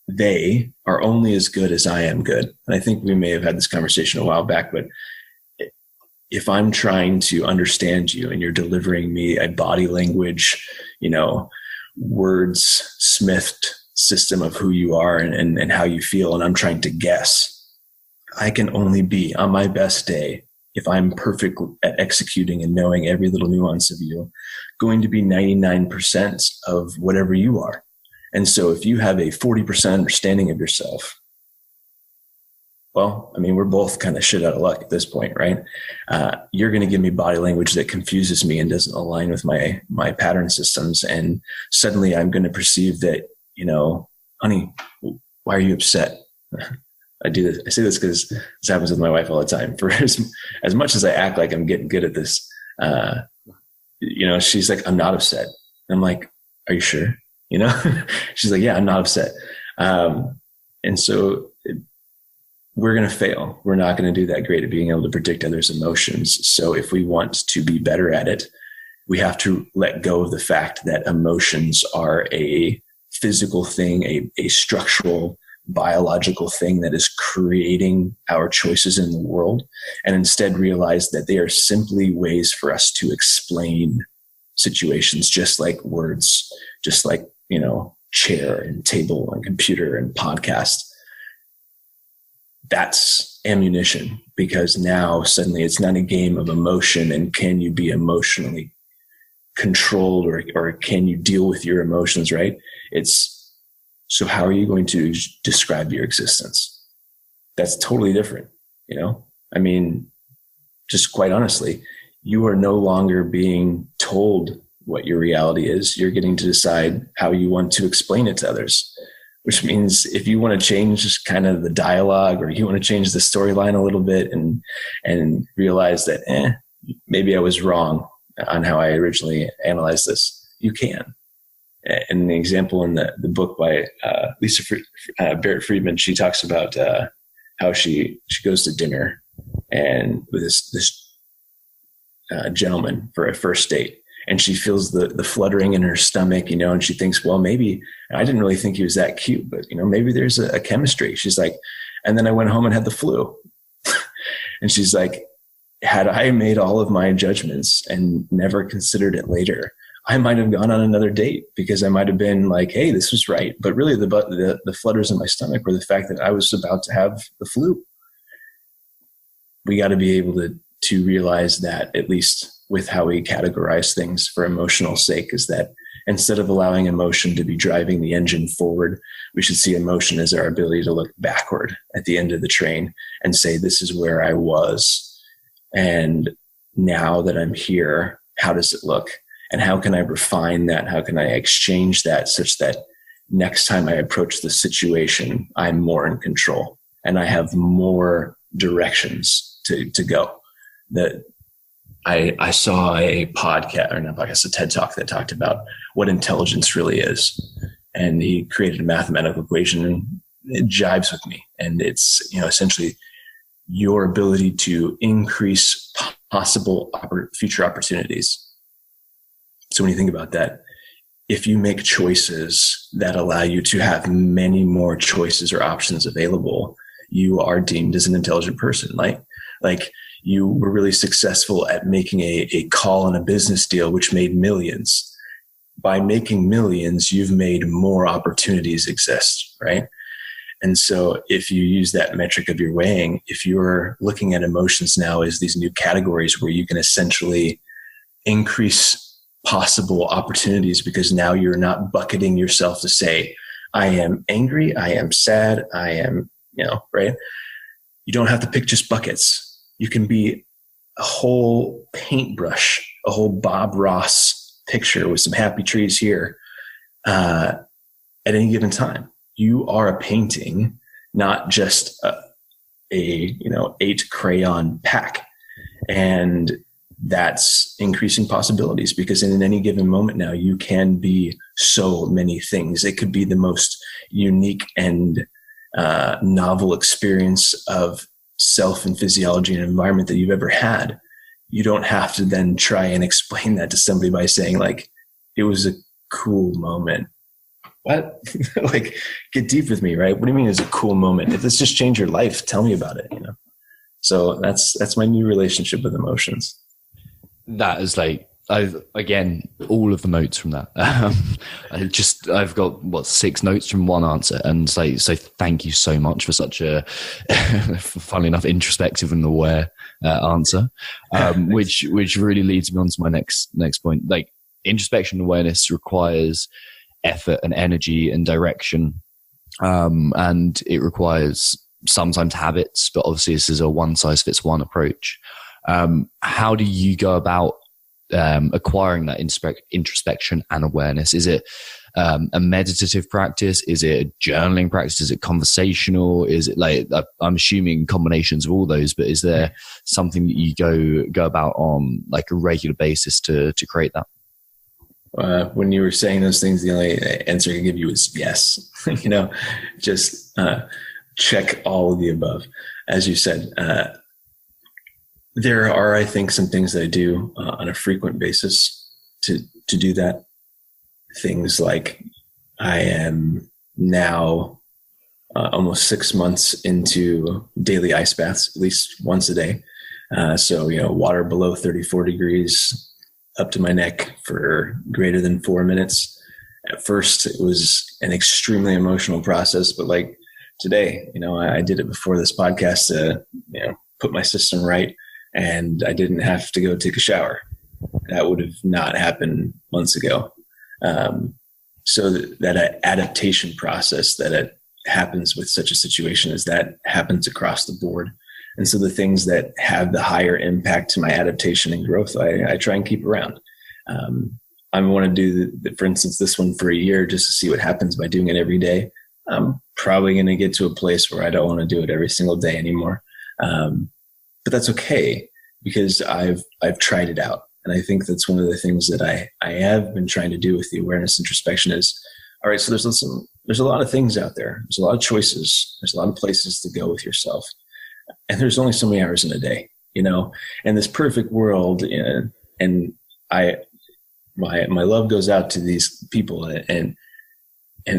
they are only as good as I am good. And I think we may have had this conversation a while back, but if I'm trying to understand you and you're delivering me a body language, words smithed system of who you are and how you feel, and I'm trying to guess, I can only be on my best day, if I'm perfect at executing and knowing every little nuance of you, going to be 99% of whatever you are. And so if you have a 40% understanding of yourself, well, I mean, we're both kind of shit out of luck at this point, right? You're going to give me body language that confuses me and doesn't align with my pattern systems. And suddenly I'm going to perceive that, honey, why are you upset? I do this. I say this because this happens with my wife all the time. For as much as I act like I'm getting good at this, she's like, I'm not upset. I'm like, are you sure? She's like, yeah, I'm not upset. And so we're going to fail. We're not going to do that great at being able to predict others' emotions. So if we want to be better at it, we have to let go of the fact that emotions are a physical thing, a structural, biological thing that is creating our choices in the world, and instead realize that they are simply ways for us to explain situations, just like words, just like, chair and table and computer and podcast. That's ammunition, because now suddenly it's not a game of emotion and can you be emotionally controlled or can you deal with your emotions, right? It's, so how are you going to describe your existence? That's totally different. I mean, just quite honestly, you are no longer being told what your reality is. You're getting to decide how you want to explain it to others, which means if you want to change kind of the dialogue or you want to change the storyline a little bit and realize that, maybe I was wrong on how I originally analyzed this, you can. And the example in the book by Barrett Friedman, she talks about how she goes to dinner and with this gentleman for a first date, and she feels the fluttering in her stomach, and she thinks, well, maybe I didn't really think he was that cute, but maybe there's a chemistry. She's like, and then I went home and had the flu, and she's like, had I made all of my judgments and never considered it later, I might have gone on another date because I might have been like, hey, this was right. But really the flutters in my stomach were the fact that I was about to have the flu. We got to be able to realize that, at least with how we categorize things for emotional sake, is that instead of allowing emotion to be driving the engine forward, we should see emotion as our ability to look backward at the end of the train and say, this is where I was. And now that I'm here, how does it look? And how can I refine that? How can I exchange that such that next time I approach the situation, I'm more in control and I have more directions to go? That I saw a TED Talk that talked about what intelligence really is. And he created a mathematical equation, and it jives with me. And it's, essentially your ability to increase possible future opportunities. So when you think about that, if you make choices that allow you to have many more choices or options available, you are deemed as an intelligent person. Like you were really successful at making a call on a business deal, which made millions. By making millions, you've made more opportunities exist, right? And so if you use that metric of your weighing, if you're looking at emotions now as these new categories where you can essentially increase possible opportunities, because now you're not bucketing yourself to say, I am angry, I am sad, I am, right? You don't have to pick just buckets. You can be a whole paintbrush, a whole Bob Ross picture with some happy trees here at any given time. You are a painting, not just a 8 crayon pack. And that's increasing possibilities, because in any given moment now, you can be so many things. It could be the most unique and novel experience of self and physiology and environment that you've ever had. You don't have to then try and explain that to somebody by saying, like, it was a cool moment. What? Like, get deep with me, right? What do you mean it's a cool moment? If this just changed your life, tell me about it, So that's my new relationship with emotions. That is like, again, all of the notes from that. I've got 6 notes from one answer, and so thank you so much for such a, funnily enough, introspective and aware answer, which really leads me on to my next point. Like, introspection and awareness requires effort and energy and direction, and it requires sometimes habits, but obviously this is a one size fits one approach. How do you go about acquiring that introspection and awareness? Is it a meditative practice? Is it a journaling practice? Is it conversational? Is it like, I'm assuming combinations of all those, but is there something that you go about on like a regular basis to create that? When you were saying those things, the only answer I can give you is yes. Just check all of the above. As you said, there are, I think, some things that I do on a frequent basis to do that. Things like, I am now almost 6 months into daily ice baths, at least once a day. So, water below 34 degrees up to my neck for greater than 4 minutes. At first, it was an extremely emotional process, but like today, I did it before this podcast to, put my system right, and I didn't have to go take a shower. That would have not happened months ago. So that adaptation process that happens with such a situation is that happens across the board. And so the things that have the higher impact to my adaptation and growth, I try and keep around. I want to do, for instance, this one for a year just to see what happens by doing it every day. I'm probably going to get to a place where I don't want to do it every single day anymore. But that's okay, because I've tried it out. And I think that's one of the things that I have been trying to do with the awareness introspection is, all right, so there's a lot of things out there. There's a lot of choices. There's a lot of places to go with yourself. And there's only so many hours in a day, and this perfect world. And my love goes out to these people, and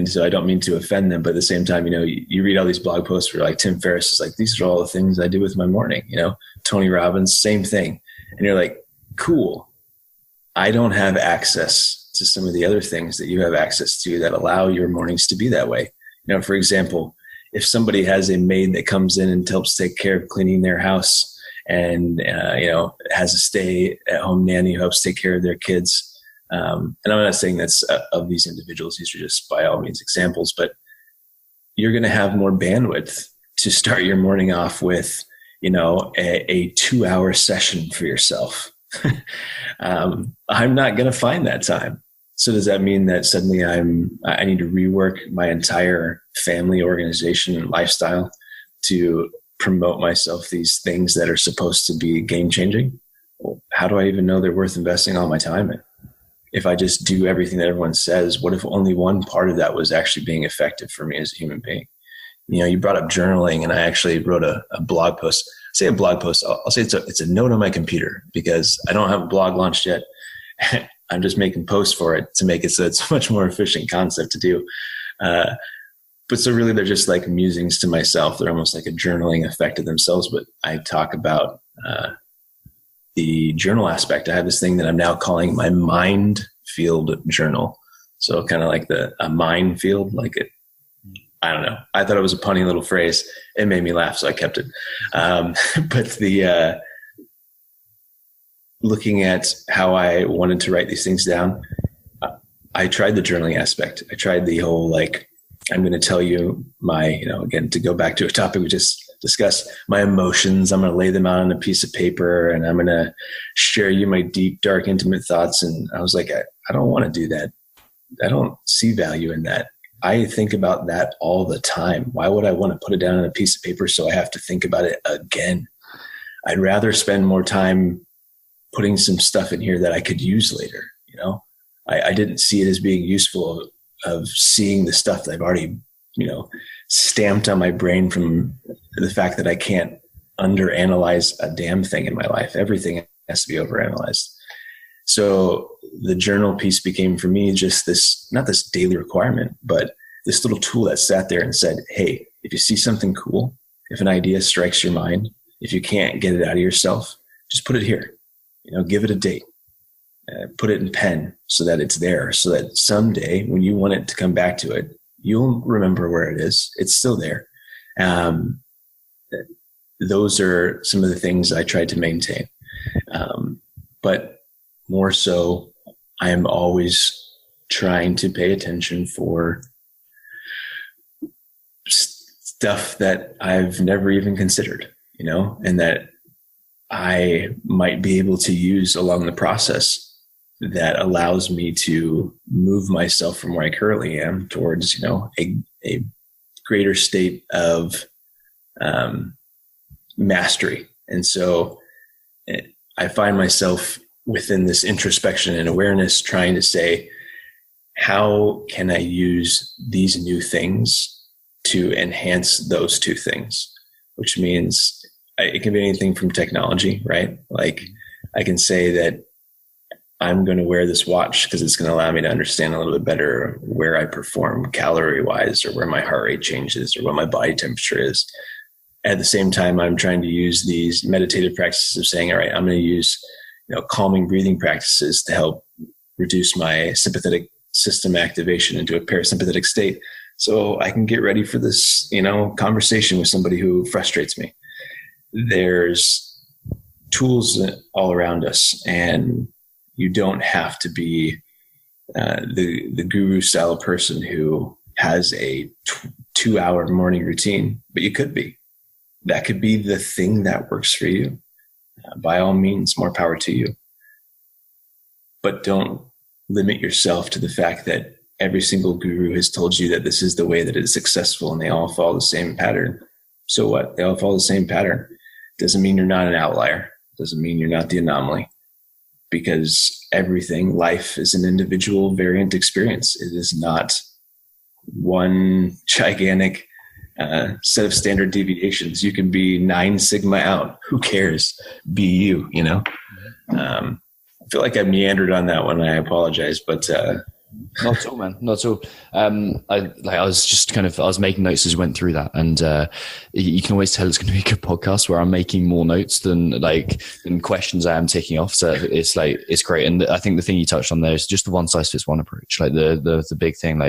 so I don't mean to offend them, but at the same time, you read all these blog posts where like Tim Ferriss is like, these are all the things I do with my morning, Tony Robbins, same thing. And you're like, cool. I don't have access to some of the other things that you have access to that allow your mornings to be that way. For example, if somebody has a maid that comes in and helps take care of cleaning their house, and has a stay-at-home nanny who helps take care of their kids, and I'm not saying that's of these individuals; these are just by all means examples. But you're going to have more bandwidth to start your morning off with, a 2-hour session for yourself. I'm not going to find that time. So does that mean that suddenly I need to rework my entire family organization and lifestyle to promote myself these things that are supposed to be game changing? Well, how do I even know they're worth investing all my time in? If I just do everything that everyone says, what if only one part of that was actually being effective for me as a human being? You brought up journaling, and I actually wrote a blog post. Say a blog post. I'll say it's a note on my computer, because I don't have a blog launched yet. I'm just making posts for it to make it so it's a much more efficient concept to do. But so really they're just like musings to myself. They're almost like a journaling effect of themselves. But I talk about the journal aspect, I have this thing that I'm now calling my mind field journal. So kind of like a minefield, like it, I don't know. I thought it was a punny little phrase. It made me laugh, so I kept it. But the looking at how I wanted to write these things down, I tried the journaling aspect. I tried the whole, like, I'm going to tell you my, again, to go back to a topic we just discussed, my emotions. I'm going to lay them out on a piece of paper, and I'm going to share you my deep, dark, intimate thoughts. And I was like, I don't want to do that. I don't see value in that. I think about that all the time. Why would I want to put it down on a piece of paper so I have to think about it again? I'd rather spend more time putting some stuff in here that I could use later. I didn't see it as being useful of seeing the stuff that I've already, stamped on my brain from the fact that I can't underanalyze a damn thing in my life. Everything has to be overanalyzed. So the journal piece became for me just this, not this daily requirement, but this little tool that sat there and said, hey, if you see something cool, if an idea strikes your mind, if you can't get it out of yourself, just put it here, give it a date, put it in pen so that it's there, so that someday when you want it to come back to it, you'll remember where it is. It's still there. Those are some of the things I tried to maintain. But more so, I am always trying to pay attention for stuff that I've never even considered, and that I might be able to use along the process that allows me to move myself from where I currently am towards, a greater state of mastery. And so I find myself within this introspection and awareness trying to say, how can I use these new things to enhance those two things? Which means it can be anything from technology, right? Like I can say that I'm going to wear this watch because it's going to allow me to understand a little bit better where I perform calorie wise, or where my heart rate changes, or what my body temperature is. At the same time, I'm trying to use these meditative practices of saying, all right, I'm going to use calming breathing practices to help reduce my sympathetic system activation into a parasympathetic state, so I can get ready for this, conversation with somebody who frustrates me. There's tools all around us, and you don't have to be the guru style person who has a 2-hour morning routine, but you could be. That could be the thing that works for you. By all means, more power to you. But don't limit yourself to the fact that every single guru has told you that this is the way that it is successful, and they all follow the same pattern. So what? They all follow the same pattern. Doesn't mean you're not an outlier. Doesn't mean you're not the anomaly. Because life is an individual variant experience. It is not one gigantic set of standard deviations. You can be 9 sigma out. Who cares? Be you, I feel like I meandered on that one. I apologize, but not at all, man. Not at all. I was making notes as we went through that, and you can always tell it's going to be a good podcast where I'm making more notes than questions I am taking off. So it's great. And I think the thing you touched on there is just the one size fits one approach. Like the big thing,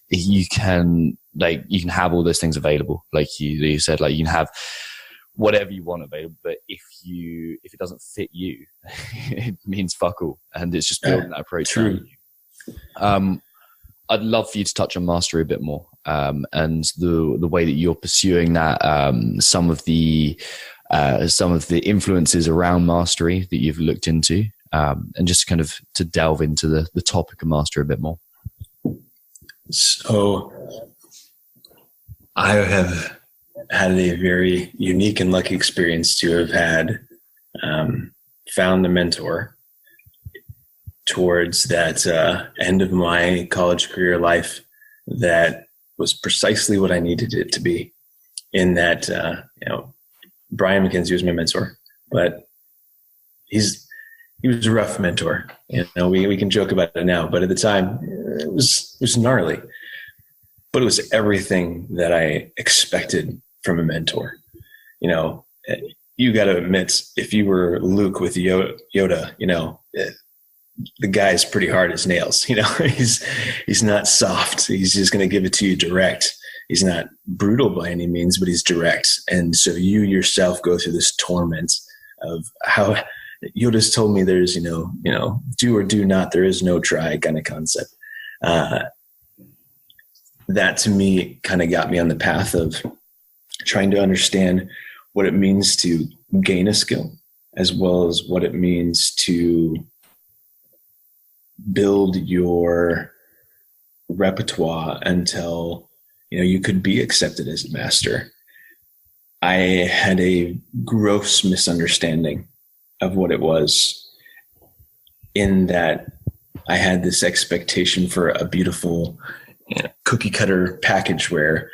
you can have all those things available. Like you said, you can have whatever you want available, but if it doesn't fit you, it means fuck all. And it's just building that approach. True. I'd love for you to touch on mastery a bit more, and the way that you're pursuing that, some of the influences around mastery that you've looked into, and just kind of to delve into the topic of mastery a bit more. So I have had a very unique and lucky experience to have had found a mentor towards that end of my college career life that was precisely what I needed it to be. In that, Brian McKenzie was my mentor, but he was a rough mentor. We can joke about it now, but at the time it was gnarly. But it was everything that I expected from a mentor. You you got to admit, if you were Luke with Yoda, the guy's pretty hard as nails. He's not soft. He's just going to give it to you direct. He's not brutal by any means, but he's direct. And so you yourself go through this torment of how Yoda's told me there's, do or do not, there is no try kind of concept. That to me kind of got me on the path of trying to understand what it means to gain a skill, as well as what it means to build your repertoire until, you could be accepted as a master. I had a gross misunderstanding of what it was, in that I had this expectation for a beautiful cookie cutter package where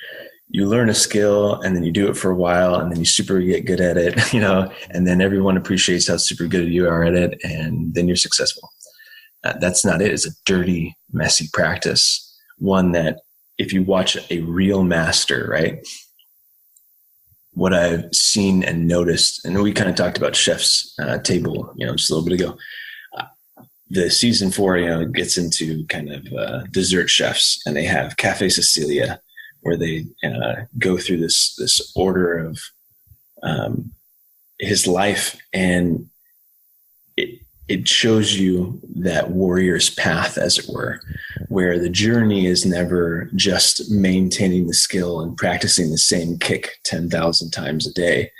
you learn a skill and then you do it for a while and then you super get good at it, and then everyone appreciates how super good you are at it, and then you're successful. That's not it. It's a dirty, messy practice. One that if you watch a real master, right? What I've seen and noticed, and we kind of talked about Chef's Table, just a little bit ago. The season 4, gets into kind of dessert chefs, and they have Cafe Sicilia, where they go through this order of his life, and it shows you that warrior's path, as it were, where the journey is never just maintaining the skill and practicing the same kick 10,000 times a day.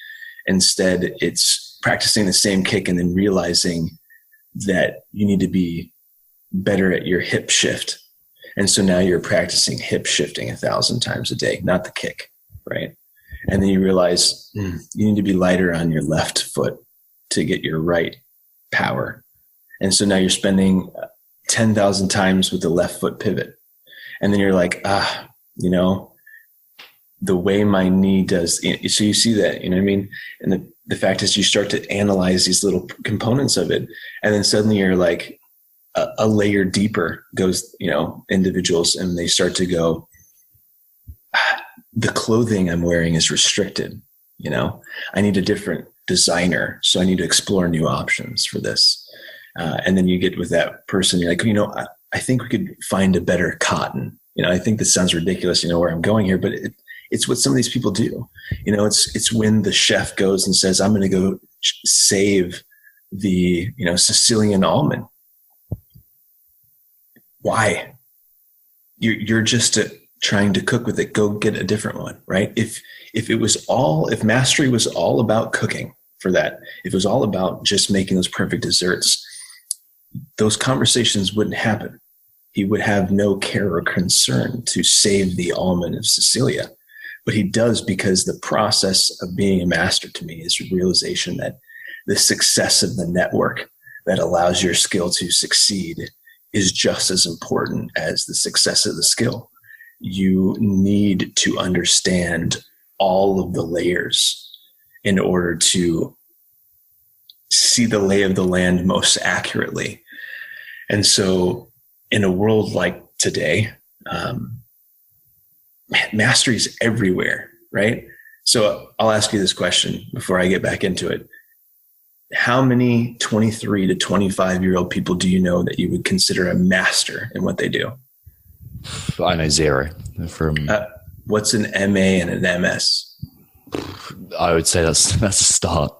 Instead, it's practicing the same kick and then realizing that you need to be better at your hip shift. And so now you're practicing hip shifting 1,000 times a day, not the kick, right? And then you realize you need to be lighter on your left foot to get your right power. And so now you're spending 10,000 times with the left foot pivot. And then you're like, the way my knee does. So you see that, you know what I mean? And the fact is you start to analyze these little components of it. And then suddenly you're like a layer deeper goes, individuals, and they start to go, the clothing I'm wearing is restricted. I need a different designer. So I need to explore new options for this. And then you get with that person, you're like, I think we could find a better cotton. I think this sounds ridiculous, where I'm going here, but it's what some of these people do. It's when the chef goes and says, I'm going to go save the, Sicilian almond. Why? You're just trying to cook with it. Go get a different one, right? If mastery was all about cooking for that, if it was all about just making those perfect desserts, those conversations wouldn't happen. He would have no care or concern to save the almond of Sicilia. But he does, because the process of being a master to me is a realization that the success of the network that allows your skill to succeed is just as important as the success of the skill. You need to understand all of the layers in order to see the lay of the land most accurately. And so in a world like today, mastery is everywhere, right? So I'll ask you this question before I get back into it. How many 23 to 25-year-old people do you know that you would consider a master in what they do? I know zero. What's an MA and an MS? I would say that's a start.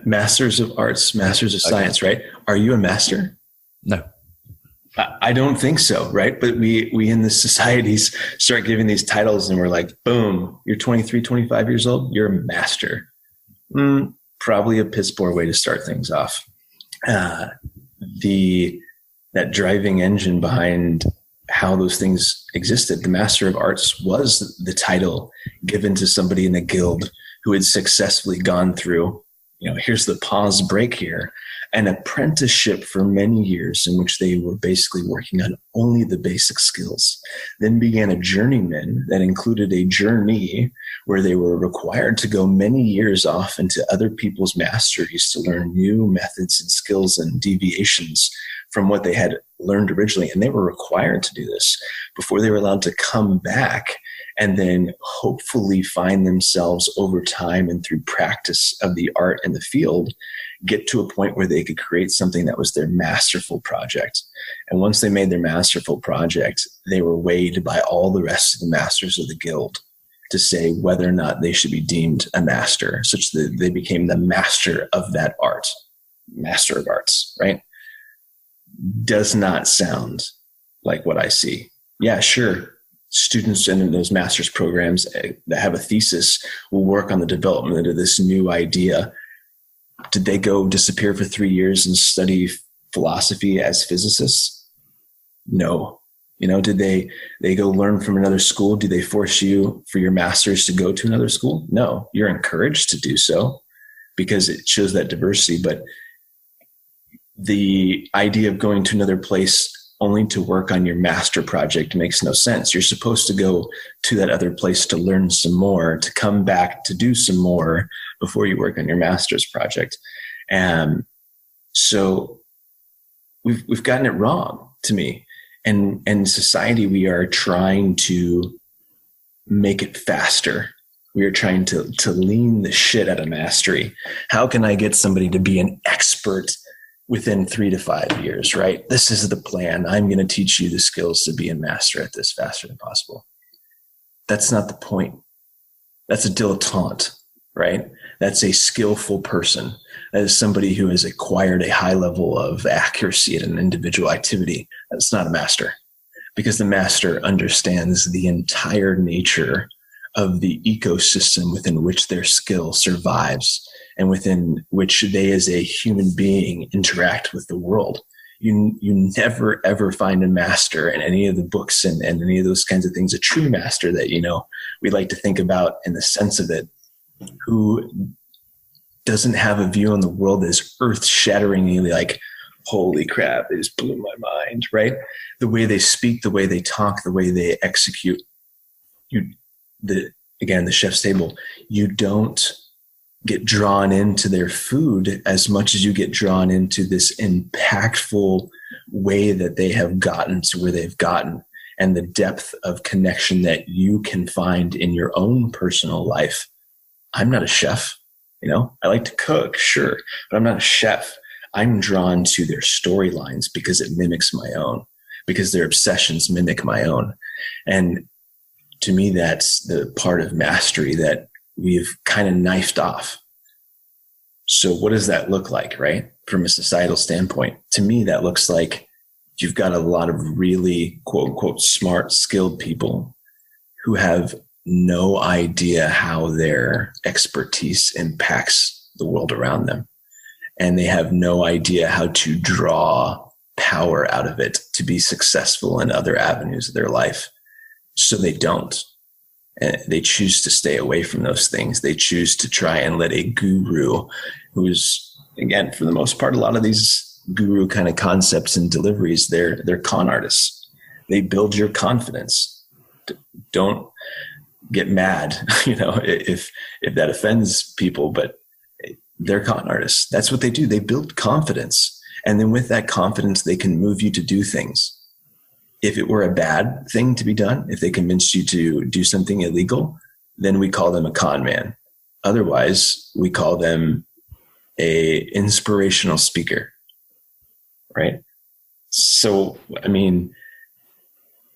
Masters of Arts, Masters of Science, right? Are you a master? No. I don't think so, right? But we in the societies start giving these titles and we're like, boom, you're 23, 25 years old, you're a master. Probably a piss poor way to start things off. That driving engine behind how those things existed, the Master of Arts was the title given to somebody in a guild who had successfully gone through, here's the pause break here, an apprenticeship for many years in which they were basically working on only the basic skills. Then began a journeyman that included a journey where they were required to go many years off into other people's masteries to learn new methods and skills and deviations from what they had learned originally. And they were required to do this before they were allowed to come back and then hopefully find themselves over time and through practice of the art in the field, get to a point where they could create something that was their masterful project. And once they made their masterful project, they were weighed by all the rest of the masters of the guild to say whether or not they should be deemed a master, such that they became the master of that art, master of arts, right? Does not sound like what I see. Yeah, sure. Students in those master's programs that have a thesis will work on the development of this new idea. Did they go disappear for 3 years and study philosophy as physicists? No. Did they go learn from another school? Do they force you for your master's to go to another school? No, you're encouraged to do so because it shows that diversity. But the idea of going to another place only to work on your master project makes no sense. You're supposed to go to that other place to learn some more, to come back to do some more before you work on your master's project. And so we've gotten it wrong, to me. And in society, we are trying to make it faster. We are trying to lean the shit out of mastery. How can I get somebody to be an expert within 3 to 5 years, right? This is the plan. I'm going to teach you the skills to be a master at this faster than possible. That's not the point. That's a dilettante, right? That's a skillful person. That is somebody who has acquired a high level of accuracy at an individual activity. That's not a master, because the master understands the entire nature of the ecosystem within which their skill survives and within which they as a human being interact with the world. You never, ever find a master in any of the books and any of those kinds of things, a true master that, we like to think about in the sense of it, who doesn't have a view on the world that is earth-shatteringly like, holy crap, it just blew my mind, right? The way they speak, the way they talk, the way they execute. The chef's table, you don't get drawn into their food as much as you get drawn into this impactful way that they have gotten to where they've gotten, and the depth of connection that you can find in your own personal life. I'm not a chef, I like to cook, sure, but I'm not a chef. I'm drawn to their storylines because it mimics my own, because their obsessions mimic my own. And to me, that's the part of mastery that we've kind of knifed off. So what does that look like, right? From a societal standpoint, to me, that looks like you've got a lot of really quote unquote smart, skilled people who have no idea how their expertise impacts the world around them. And they have no idea how to draw power out of it to be successful in other avenues of their life. So they don't. They choose to stay away from those things. They choose to try and let a guru, who's, again, for the most part, a lot of these guru kind of concepts and deliveries, they're con artists. They build your confidence. Don't get mad, if that offends people, but they're con artists. That's what they do. They build confidence. And then with that confidence, they can move you to do things. If it were a bad thing to be done, if they convinced you to do something illegal, then we call them a con man. Otherwise, we call them a inspirational speaker, right? So,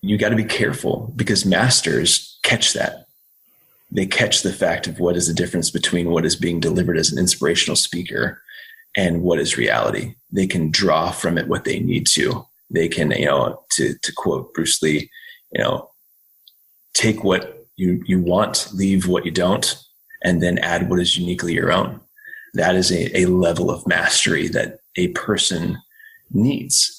you got to be careful, because masters catch that. They catch the fact of what is the difference between what is being delivered as an inspirational speaker and what is reality. They can draw from it what they need to. They can, to quote Bruce Lee, take what you want, leave what you don't, and then add what is uniquely your own. That is a level of mastery that a person needs.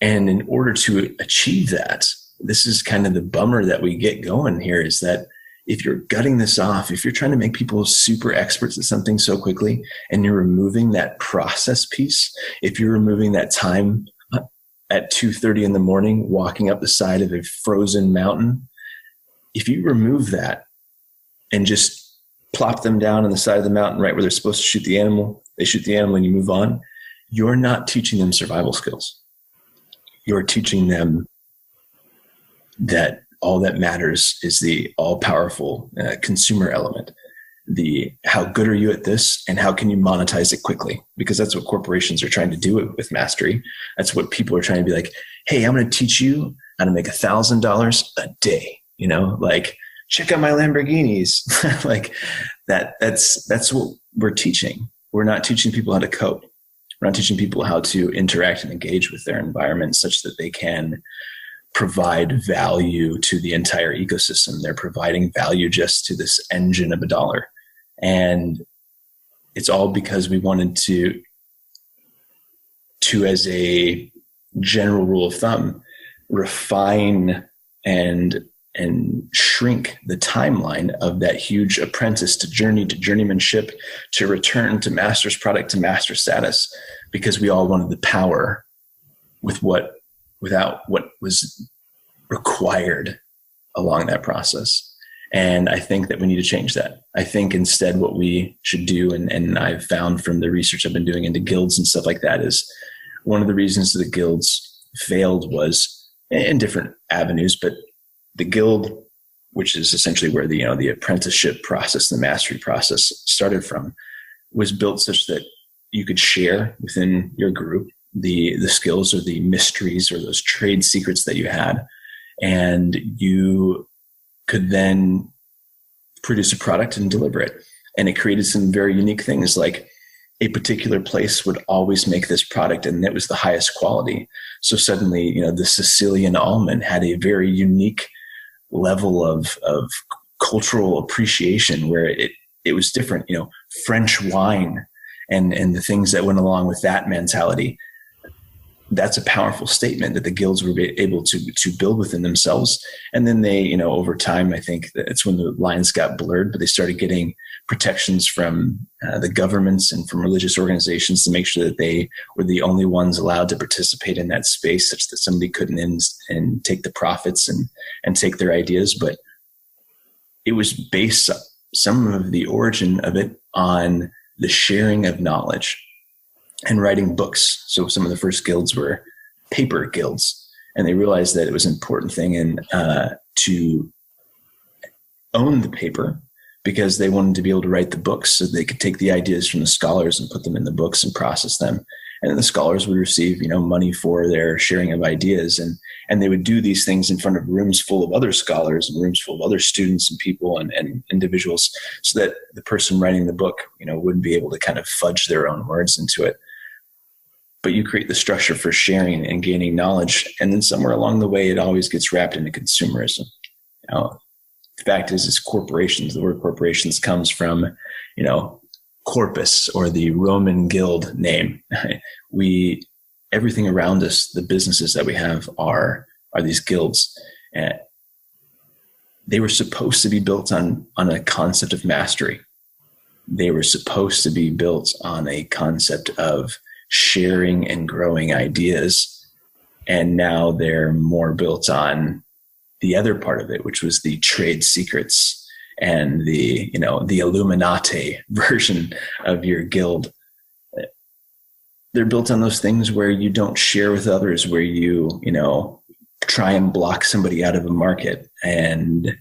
And in order to achieve that, this is kind of the bummer that we get going here, is that if you're gutting this off, if you're trying to make people super experts at something so quickly, and you're removing that process piece, if you're removing that time at 2:30 in the morning, walking up the side of a frozen mountain, if you remove that and just plop them down on the side of the mountain right where they're supposed to shoot the animal, they shoot the animal and you move on, you're not teaching them survival skills. you're teaching them that all that matters is the all-powerful consumer element. How good are you at this, and how can you monetize it quickly? Because that's what corporations are trying to do with mastery. That's what people are trying to be like, hey, I'm going to teach you how to make $1,000 a day. Like, check out my Lamborghinis. Like that's what we're teaching. We're not teaching people how to code. We're not teaching people how to interact and engage with their environment such that they can provide value to the entire ecosystem. They're providing value just to this engine of $1. And it's all because we wanted to, as a general rule of thumb, refine and shrink the timeline of that huge apprentice to journey to journeymanship to return to master's product to master status, because we all wanted the power without what was required along that process. And I think that we need to change that. I think instead what we should do, and I've found from the research I've been doing into guilds and stuff like that, is one of the reasons the guilds failed was in different avenues, but the guild, which is essentially where the apprenticeship process, the mastery process started from, was built such that you could share within your group the skills or the mysteries or those trade secrets that you had, and you could then produce a product and deliver it. And it created some very unique things, like a particular place would always make this product, and it was the highest quality. So suddenly, the Sicilian almond had a very unique level of cultural appreciation where it was different. French wine and the things that went along with that mentality. That's a powerful statement that the guilds were able to build within themselves. And then they, over time, I think that's when the lines got blurred, but they started getting protections from the governments and from religious organizations to make sure that they were the only ones allowed to participate in that space, such that somebody couldn't in and take the profits and take their ideas. But it was based, some of the origin of it, on the sharing of knowledge and writing books. So some of the first guilds were paper guilds, and they realized that it was an important thing to own the paper, because they wanted to be able to write the books so they could take the ideas from the scholars and put them in the books and process them. And then the scholars would receive, money for their sharing of ideas. And they would do these things in front of rooms full of other scholars and rooms full of other students and people and individuals, so that the person writing the book, wouldn't be able to kind of fudge their own words into it. But you create the structure for sharing and gaining knowledge. And then somewhere along the way, it always gets wrapped into consumerism. The fact is corporations. The word corporations comes from, corpus, or the Roman guild name. Everything around us, the businesses that we have are these guilds. And they were supposed to be built on a concept of mastery. They were supposed to be built on a concept of sharing and growing ideas. And now they're more built on the other part of it, which was the trade secrets and the Illuminati version of your guild. They're built on those things where you don't share with others, where you try and block somebody out of a market. And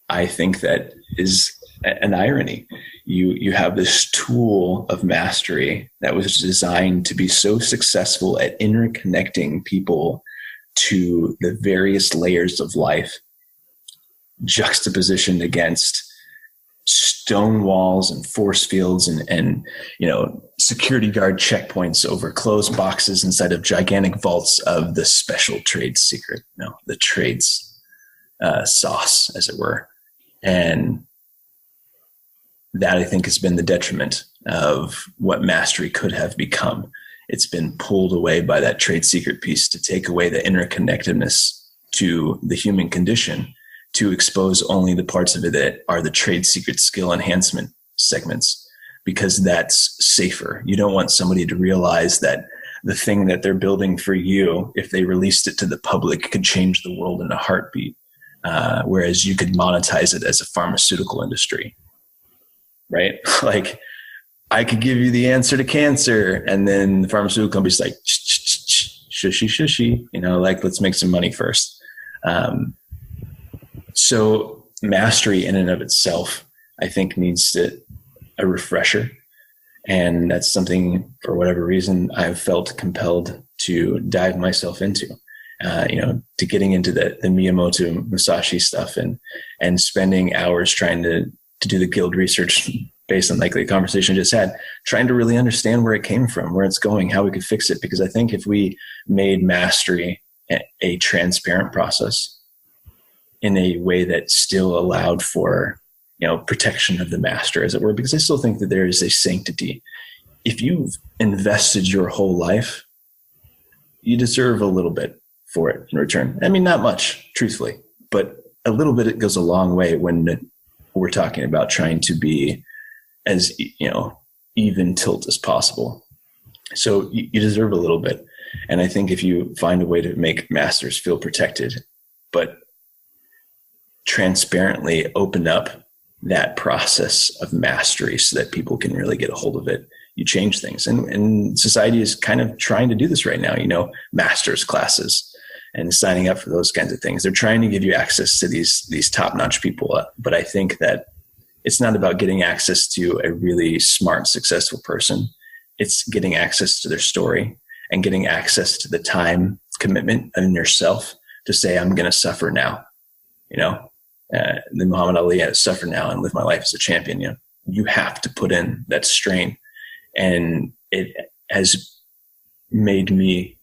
I think that is an irony. You have this tool of mastery that was designed to be so successful at interconnecting people to the various layers of life, juxtapositioned against stone walls and force fields and security guard checkpoints over closed boxes inside of gigantic vaults of the special trade secret, the trades sauce, as it were. And that, I think, has been the detriment of what mastery could have become. It's been pulled away by that trade secret piece to take away the interconnectedness to the human condition, to expose only the parts of it that are the trade secret skill enhancement segments, because that's safer. You don't want somebody to realize that the thing that they're building for you, if they released it to the public, could change the world in a heartbeat. Whereas you could monetize it as a pharmaceutical industry, right? Like, I could give you the answer to cancer, and then the pharmaceutical company's like, shushy, like let's make some money first. So mastery in and of itself, I think needs a refresher. And that's something, for whatever reason, I've felt compelled to dive myself into, to getting into the Miyamoto Musashi stuff and spending hours trying to do the guild research based on like the conversation I just had, trying to really understand where it came from, where it's going, how we could fix it. Because I think if we made mastery a transparent process in a way that still allowed for, protection of the master, as it were, because I still think that there is a sanctity. If you've invested your whole life, you deserve a little bit for it in return. I mean, not much, truthfully, but a little bit, it goes a long way when we're talking about trying to be as, even tilt as possible. So you deserve a little bit. And I think if you find a way to make masters feel protected, but transparently open up that process of mastery so that people can really get a hold of it, you change things. And society is kind of trying to do this right now, masters classes and signing up for those kinds of things. They're trying to give you access to these top-notch people. But I think that it's not about getting access to a really smart, successful person. It's getting access to their story and getting access to the time commitment in yourself to say, I'm going to suffer now. The Muhammad Ali had to suffer now and live my life as a champion. You have to put in that strain. And it has made me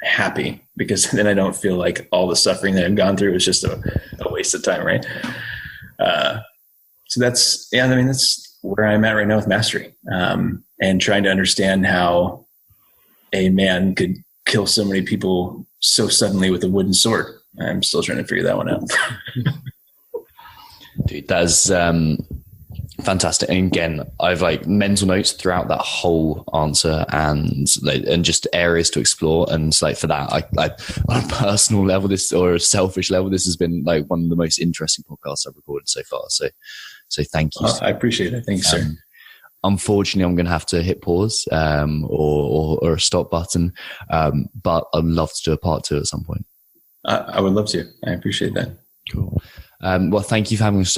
happy because then I don't feel like all the suffering that I've gone through is just a waste of time. Right. So that's where I'm at right now with mastery, and trying to understand how a man could kill so many people so suddenly with a wooden sword. I'm still trying to figure that one out. Dude, that's fantastic. And again, I've like mental notes throughout that whole answer and just areas to explore. And like for that, I on a personal level, or a selfish level, this has been like one of the most interesting podcasts I've recorded so far. So thank you. I appreciate it. Thanks, sir. Unfortunately, I'm going to have to hit pause or a stop button, but I'd love to do a part 2 at some point. I would love to. I appreciate that. Cool. Well, thank you for having us.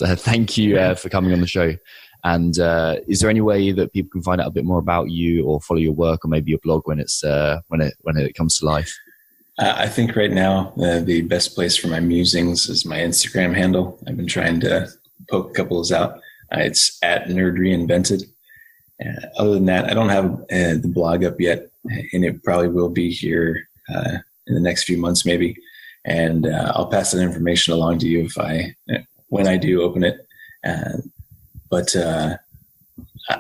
Thank you for coming on the show. And is there any way that people can find out a bit more about you or follow your work or maybe your blog when it comes to life? I think right now the best place for my musings is my Instagram handle. I've been trying to poke a couple of out. It's at Nerd Reinvented. Other than that, I don't have the blog up yet, and it probably will be here in the next few months, maybe. And I'll pass that information along to you when I do open it. But I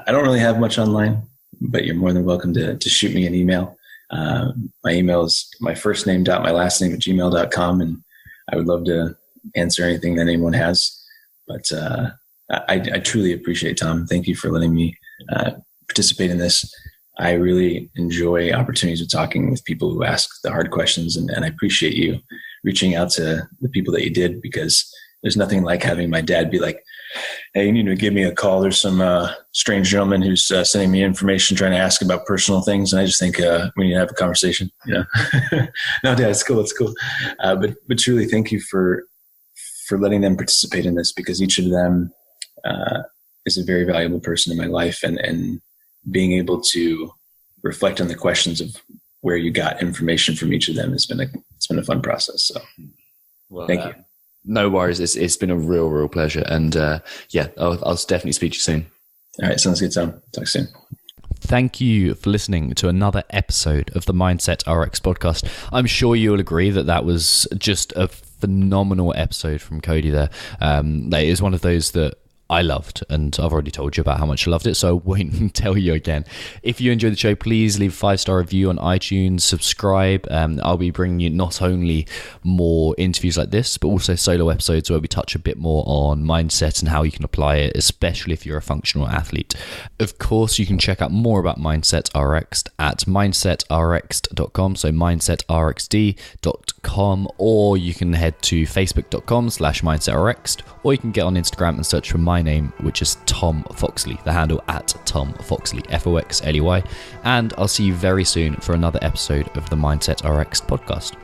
don't really have much online, but you're more than welcome to shoot me an email. My email is my first name my last name @gmail.com. And I would love to answer anything that anyone has. But I truly appreciate, Tom. Thank you for letting me participate in this. I really enjoy opportunities of talking with people who ask the hard questions. And I appreciate you reaching out to the people that you did, because there's nothing like having my dad be like, hey, you need to give me a call. There's some strange gentleman who's sending me information trying to ask about personal things. And I just think we need to have a conversation. No, Dad, it's cool. It's cool. But truly, thank you for letting them participate in this, because each of them is a very valuable person in my life, and being able to reflect on the questions of where you got information from each of them it's been a fun process. So thank you. No worries. It's been a real pleasure. And I'll definitely speak to you soon. All right. Sounds good, Tom. Talk soon. Thank you for listening to another episode of the Mindset RX podcast. I'm sure you'll agree that was just a phenomenal episode from Cody there. It is one of those that I loved, and I've already told you about how much I loved it, so I won't tell you again. If you enjoyed the show, please leave a 5-star review on iTunes, subscribe. I'll be bringing you not only more interviews like this, but also solo episodes where we touch a bit more on mindset and how you can apply it, especially if you're a functional athlete. Of course, you can check out more about Mindset RX at mindsetrx.com, so mindsetrxd.com, or you can head to facebook.com/mindsetrx, or you can get on Instagram and search for Mindset name, which is Tom Foxley, the handle at Tom Foxley, Foxley. And I'll see you very soon for another episode of the Mindset RX podcast.